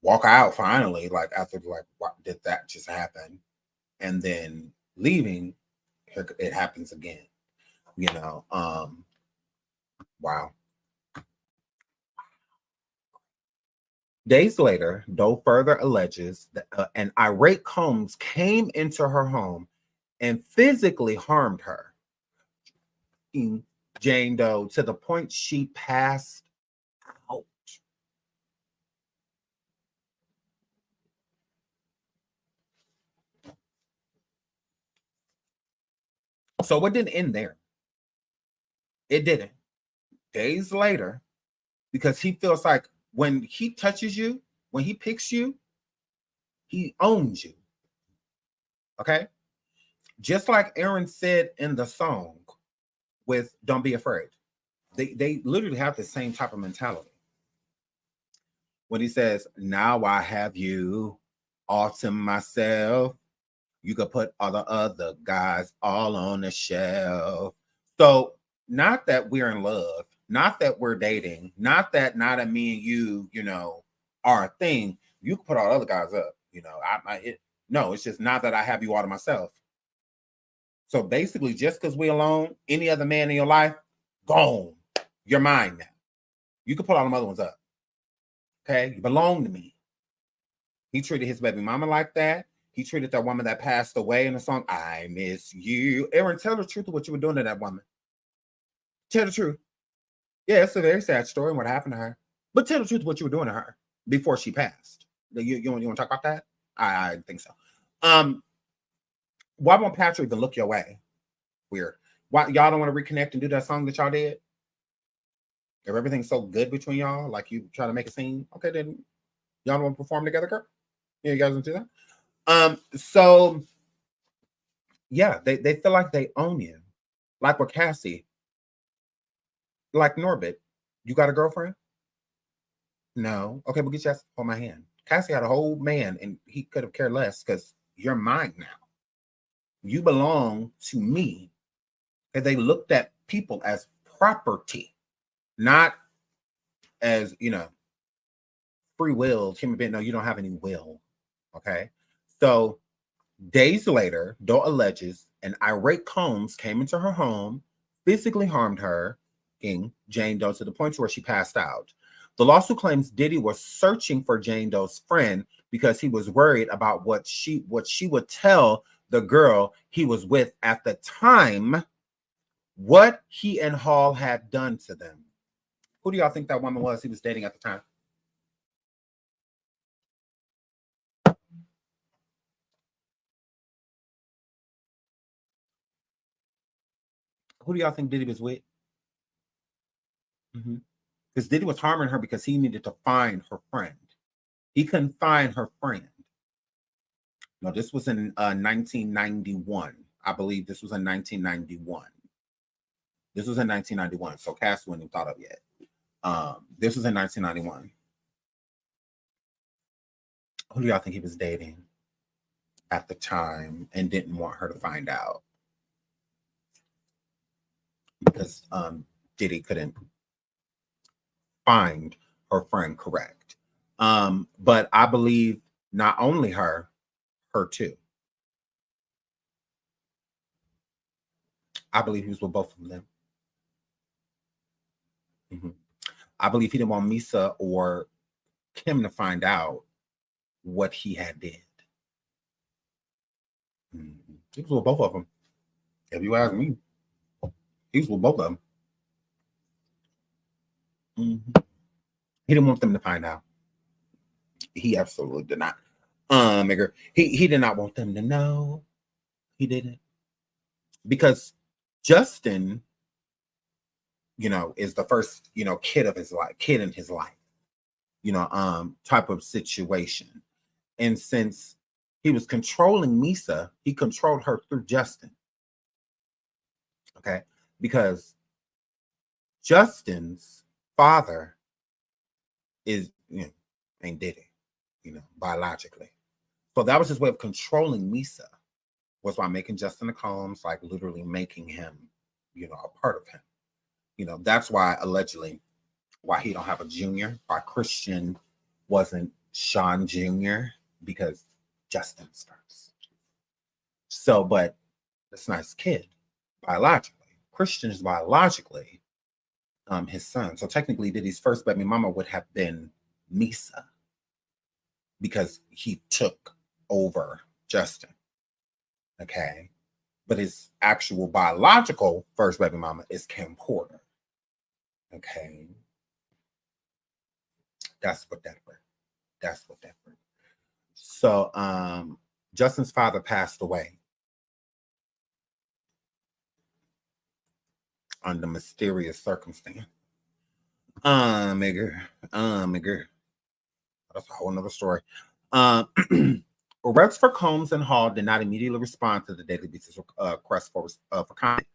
walk out finally, like after what did that just happen? And then leaving, it happens again. Wow. Days later, Doe further alleges that an irate Combs came into her home and physically harmed her, Jane Doe, to the point she passed out. So it didn't end there. It didn't. Days later, because he feels like when he touches you, when he picks you, he owns you. Okay? Just like Aaron said in the song with Don't Be Afraid. They literally have the same type of mentality. When he says, now I have you all to myself, you could put all the other guys all on the shelf. So not that we're in love, not that we're dating, not that me and you, are a thing. You can put all the other guys up, no, it's just not that I have you all to myself. So basically, just because we're alone, any other man in your life, gone. You're mine now. You can put all them other ones up. Okay? You belong to me. He treated his baby mama like that. He treated that woman that passed away in the song, I Miss You. Aaron, tell the truth of what you were doing to that woman. Tell the truth. Yeah, it's a very sad story and what happened to her. But tell the truth of what you were doing to her before she passed. You want to talk about that? I think so. Why won't Patrick even look your way? Weird. Why y'all don't want to reconnect and do that song that y'all did? If everything's so good between y'all, like you try to make a scene, okay, then y'all don't want to perform together, girl? Yeah, you guys don't do that? So yeah, they feel like they own you. Like with Cassie. Like Norbit. You got a girlfriend? No. Okay, well, get your ass on my hand. Cassie had a whole man and he could have cared less because you're mine now. You belong to me. And they looked at people as property, not as, free will, human being. No, you don't have any will. Okay. So days later, Doe alleges an irate Combs came into her home, physically harmed her, Jane Doe, to the point where she passed out. The lawsuit claims Diddy was searching for Jane Doe's friend because he was worried about what she would tell the girl he was with at the time, what he and Hall had done to them. Who do y'all think that woman was he was dating at the time? Who do y'all think Diddy was with? Because Diddy was harming her because he needed to find her friend. He couldn't find her friend. No, this was in 1991. I believe this was in 1991. This was in 1991. So Cass wasn't even thought of yet. This was in 1991. Who do y'all think he was dating at the time and didn't want her to find out? Because Diddy couldn't find her friend, correct. But I believe not only her too. I believe he was with both of them. I believe he didn't want Misa or Kim to find out what he had did. He was with both of them. If you ask me, he was with both of them. He didn't want them to find out. He absolutely did not. He did not want them to know. He didn't. Because Justin, is the first, kid in his life, type of situation. And since he was controlling Misa, he controlled her through Justin. Okay. Because Justin's father is, ain't Diddy, biologically. So that was his way of controlling Misa, was by making Justin the Combs, like literally making him, a part of him. That's why allegedly why he don't have a junior, why Christian wasn't Sean Jr., because Justin's first. So, but this nice kid, biologically. Christian is biologically his son. So technically Diddy's first baby mama would have been Misa, because he took over Justin. Okay. But his actual biological first baby mama is Kim Porter. Okay. That's what that word. So Justin's father passed away under mysterious circumstance. Nigga. That's a whole nother story. Arrests for Combs and Hall did not immediately respond to the Daily Beast's request for comment.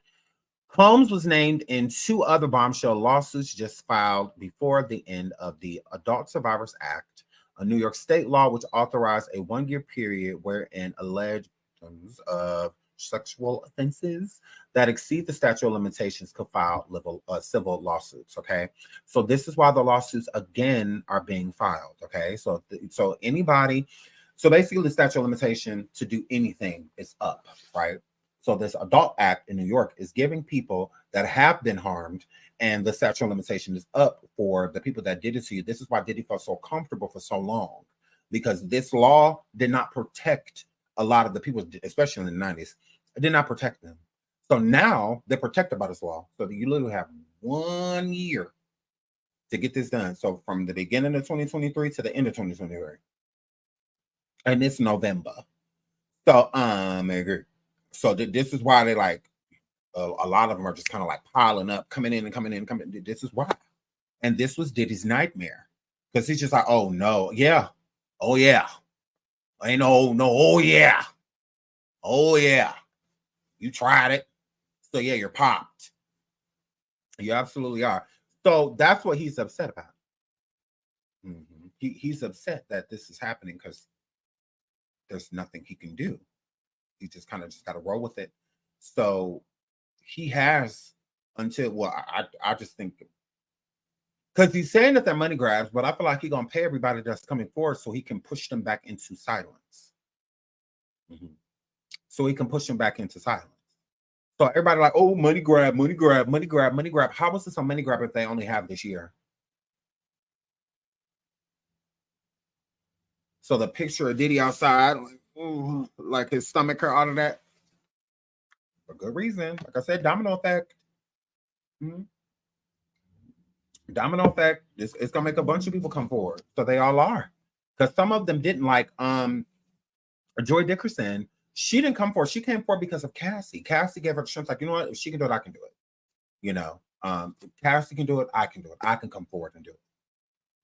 Combs was named in 2 other bombshell lawsuits just filed before the end of the Adult Survivors Act, a New York state law which authorized a 1-year period wherein alleged of sexual offenses that exceed the statute of limitations could file civil lawsuits. Okay, so this is why the lawsuits again are being filed. Okay, so anybody, so basically the statute of limitation to do anything is up, right? So this Adult Act in New York is giving people that have been harmed, and the statute of limitation is up for the people that did it to you. This is why Diddy felt so comfortable for so long, because this law did not protect a lot of the people, especially in the 90s. It did not protect them. So now they're protected by this law. So you literally have 1 year to get this done. So from the beginning of 2023 to the end of 2023. And it's November. So, so this is why they like, a lot of them are just kind of like piling up, coming in. This is why. And this was Diddy's nightmare. Because he's just like, oh no, yeah. Oh yeah. Ain't no, oh yeah. Oh yeah. You tried it. So yeah, you're popped. You absolutely are. So that's what he's upset about. Mm-hmm. He's upset that this is happening because there's nothing he can do. He just kind of just got to roll with it. So he has until, well, I just think, because he's saying that they're money grabs, but I feel like he's going to pay everybody that's coming forward so he can push them back into silence. Mm-hmm. So he can push them back into silence. So everybody like, oh, money grab. How was this a money grab if they only have this year? So the picture of Diddy outside, like his stomach hurt, all of that, for good reason. Like I said, domino effect. Mm-hmm. Domino effect. It's gonna make a bunch of people come forward. So they all are, because some of them didn't. Like Joy Dickerson, she didn't come forward. She came forward because of Cassie. Cassie gave her the strength. Like, you know what? If she can do it, I can do it. If Cassie can do it, I can do it. I can come forward and do it.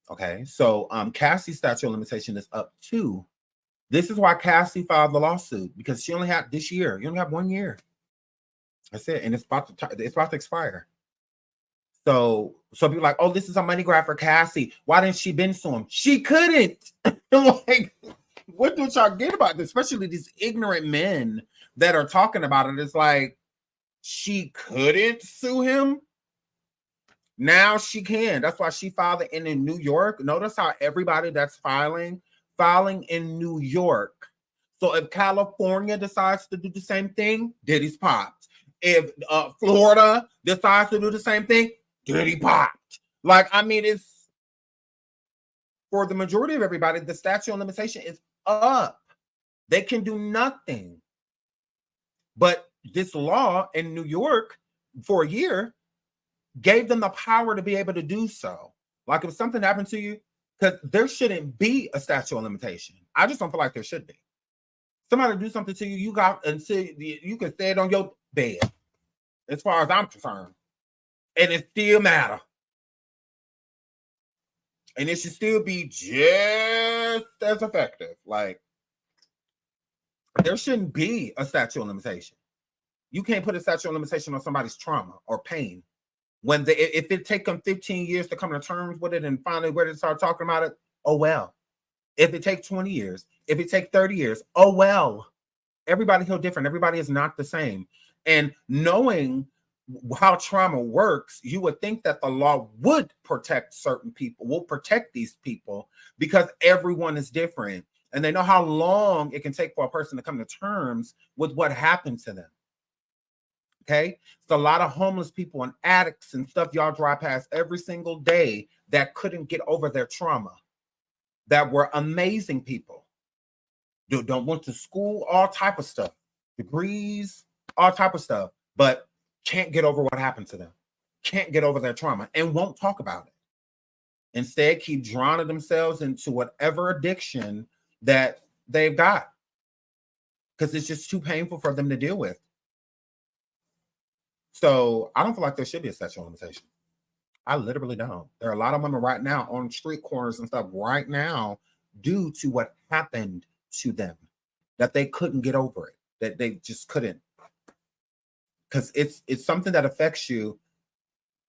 Okay, so Cassie's statute of limitation is up too. This is why Cassie filed the lawsuit, because she only had this year. You only have 1 year. That's it, and it's about to expire. So people are like, oh, this is a money grab for Cassie. Why didn't she been sue him? She couldn't. Like, what do y'all get about this? Especially these ignorant men that are talking about it. It's like, she couldn't sue him. Now she can. That's why she filed it in New York. Notice how everybody that's filing in New York. So if California decides to do the same thing, Diddy's popped. If Florida decides to do the same thing, Diddy popped. Like, I mean, it's for the majority of everybody, the statute of limitation is up. They can do nothing. But this law in New York for a year gave them the power to be able to do so. Like, if something happened to you, because there shouldn't be a statute of limitation. I just don't feel like there should be. Somebody do something to you, you got until you can stay on your bed, as far as I'm concerned. And it still matter. And it should still be just as effective. Like, there shouldn't be a statute of limitation. You can't put a statute of limitation on somebody's trauma or pain. When if it take them 15 years to come to terms with it and finally where to start talking about it, oh well. If it takes 20 years, if it takes 30 years, oh well. Everybody heal different. Everybody is not the same. And knowing how trauma works, you would think that the law would protect certain people, will protect these people, because everyone is different. And they know how long it can take for a person to come to terms with what happened to them. Okay, so a lot of homeless people and addicts and stuff y'all drive past every single day that couldn't get over their trauma, that were amazing people, don't went to school, all type of stuff, degrees, all type of stuff, but can't get over what happened to them, can't get over their trauma, and won't talk about it. Instead, keep drowning themselves into whatever addiction that they've got, because it's just too painful for them to deal with. So I don't feel like there should be a statute of limitation. I literally don't. There are a lot of women right now on street corners and stuff right now due to what happened to them, that they couldn't get over it, that they just couldn't. Because it's something that affects you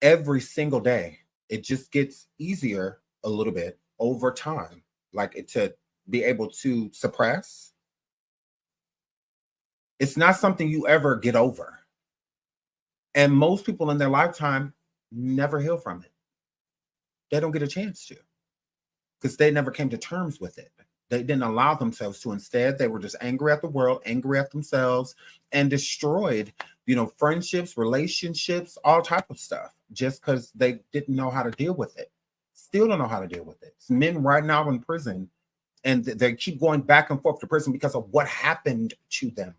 every single day. It just gets easier a little bit over time, like to be able to suppress. It's not something you ever get over. And most people in their lifetime never heal from it. They don't get a chance to, because they never came to terms with it. They didn't allow themselves to. Instead, they were just angry at the world, angry at themselves, and destroyed, friendships, relationships, all type of stuff, just because they didn't know how to deal with it. Still don't know how to deal with it. It's men right now in prison, and they keep going back and forth to prison because of what happened to them.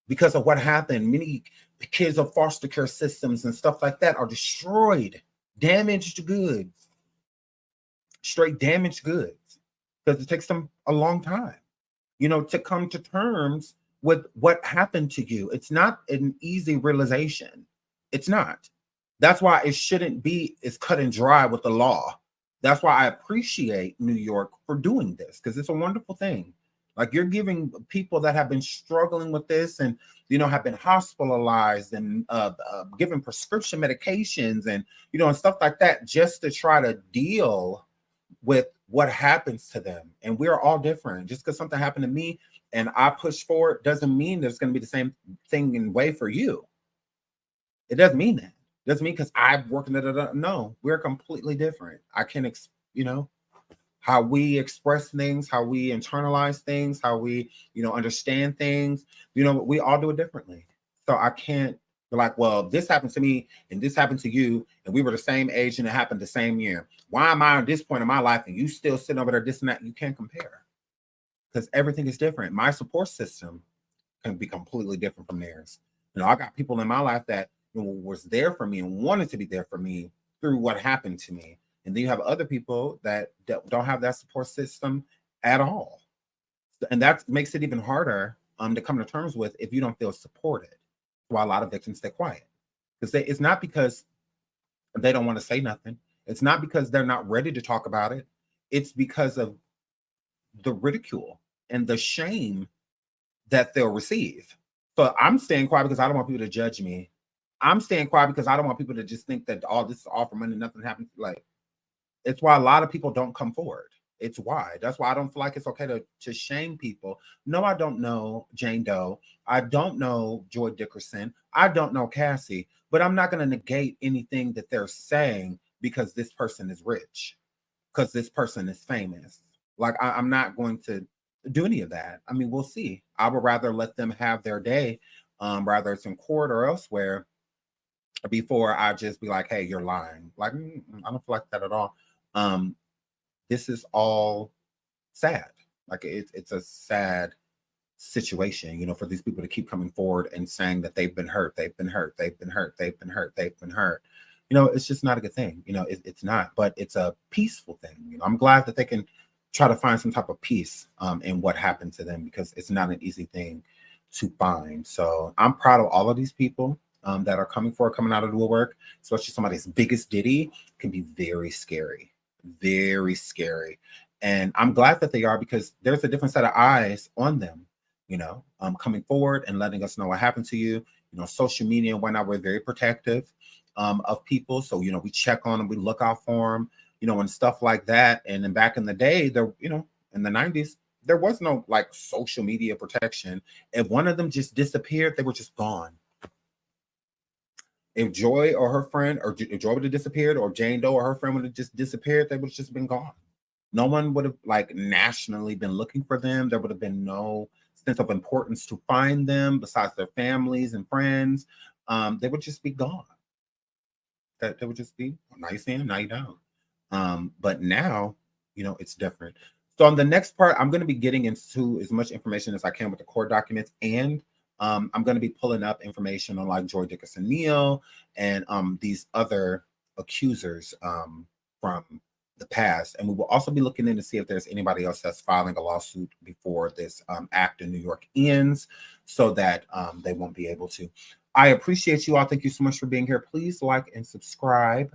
Because of what happened, many kids of foster care systems and stuff like that are destroyed, damaged goods, straight damaged goods, because it takes them a long time, to come to terms with what happened to you. It's not an easy realization. It's not. That's why it shouldn't be as cut and dry with the law. That's why I appreciate New York for doing this, because it's a wonderful thing. Like, you're giving people that have been struggling with this and, have been hospitalized and given prescription medications and, and stuff like that, just to try to deal with what happens to them. And we're all different. Just because something happened to me and I push forward doesn't mean there's going to be the same thing in way for you. It doesn't mean that. It doesn't mean because I've worked in it. No, we're completely different. I can, how we express things, how we internalize things, how we, understand things, we all do it differently. So I can't be like, well, this happened to me and this happened to you, and we were the same age and it happened the same year. Why am I at this point in my life and you still sitting over there, this and that? You can't compare, because everything is different. My support system can be completely different from theirs. I got people in my life that was there for me and wanted to be there for me through what happened to me. And then you have other people that don't have that support system at all. And that makes it even harder to come to terms with if you don't feel supported. Why a lot of victims stay quiet. Because it's not because they don't want to say nothing. It's not because they're not ready to talk about it. It's because of the ridicule and the shame that they'll receive. So I'm staying quiet because I don't want people to judge me. I'm staying quiet because I don't want people to just think that all this is all for money, nothing happens. Like, it's why a lot of people don't come forward. It's why. That's why I don't feel like it's okay to shame people. No, I don't know Jane Doe. I don't know Joy Dickerson. I don't know Cassie. But I'm not going to negate anything that they're saying because this person is rich, because this person is famous. Like, I'm not going to do any of that. I mean, we'll see. I would rather let them have their day, whether it's in court or elsewhere, before I just be like, hey, you're lying. Like, I don't feel like that at all. This is all sad. Like, it's a sad situation, for these people to keep coming forward and saying that they've been hurt, they've been hurt, they've been hurt, they've been hurt, they've been hurt. It's just not a good thing. It's not, but it's a peaceful thing. I'm glad that they can try to find some type of peace in what happened to them, because it's not an easy thing to find. So I'm proud of all of these people that are coming out of the woodwork, especially somebody as big as Diddy. Can be very scary, very scary. And I'm glad that they are, because there's a different set of eyes on them, you know, coming forward and letting us know what happened to you. You know, social media and whatnot, we're very protective of people. So, you know, we check on them, we look out for them, you know, and stuff like that. And then back in the day, there, you know, in the 90s, there was no like social media protection. If one of them just disappeared, they were just gone. If Joy or her friend, or if Joy would have disappeared, or Jane Doe or her friend would have just disappeared, they would have just been gone. No one would have like nationally been looking for them. There would have been no sense of importance to find them besides their families and friends. They would just be gone. That they would just be, now you see them, now you don't. But now, you know, it's different. So on the next part, I'm going to be getting into as much information as I can with the court documents, and I'm going to be pulling up information on like Joy Dickerson Neal and these other accusers from the past. And we will also be looking in to see if there's anybody else that's filing a lawsuit before this act in New York ends, so that they won't be able to. I appreciate you all. Thank you so much for being here. Please like and subscribe.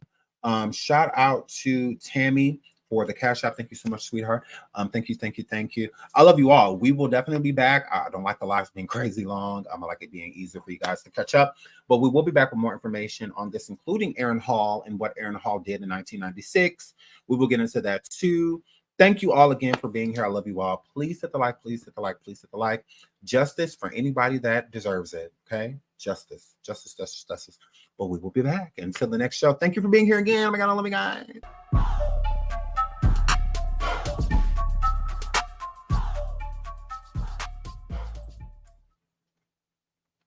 Shout out to Tammy for the Cash App. Thank you so much, sweetheart. Thank you. I love you all. We will definitely be back. I don't like the lives being crazy long. I like it being easier for you guys to catch up. But we will be back with more information on this, including Aaron Hall and what Aaron Hall did in 1996. We will get into that too. Thank you all again for being here. I love you all. Please hit the like, please hit the like, please hit the like. Justice for anybody that deserves it, okay? Justice. But we will be back until the next show. Thank you for being here again. Oh my God, I love you guys.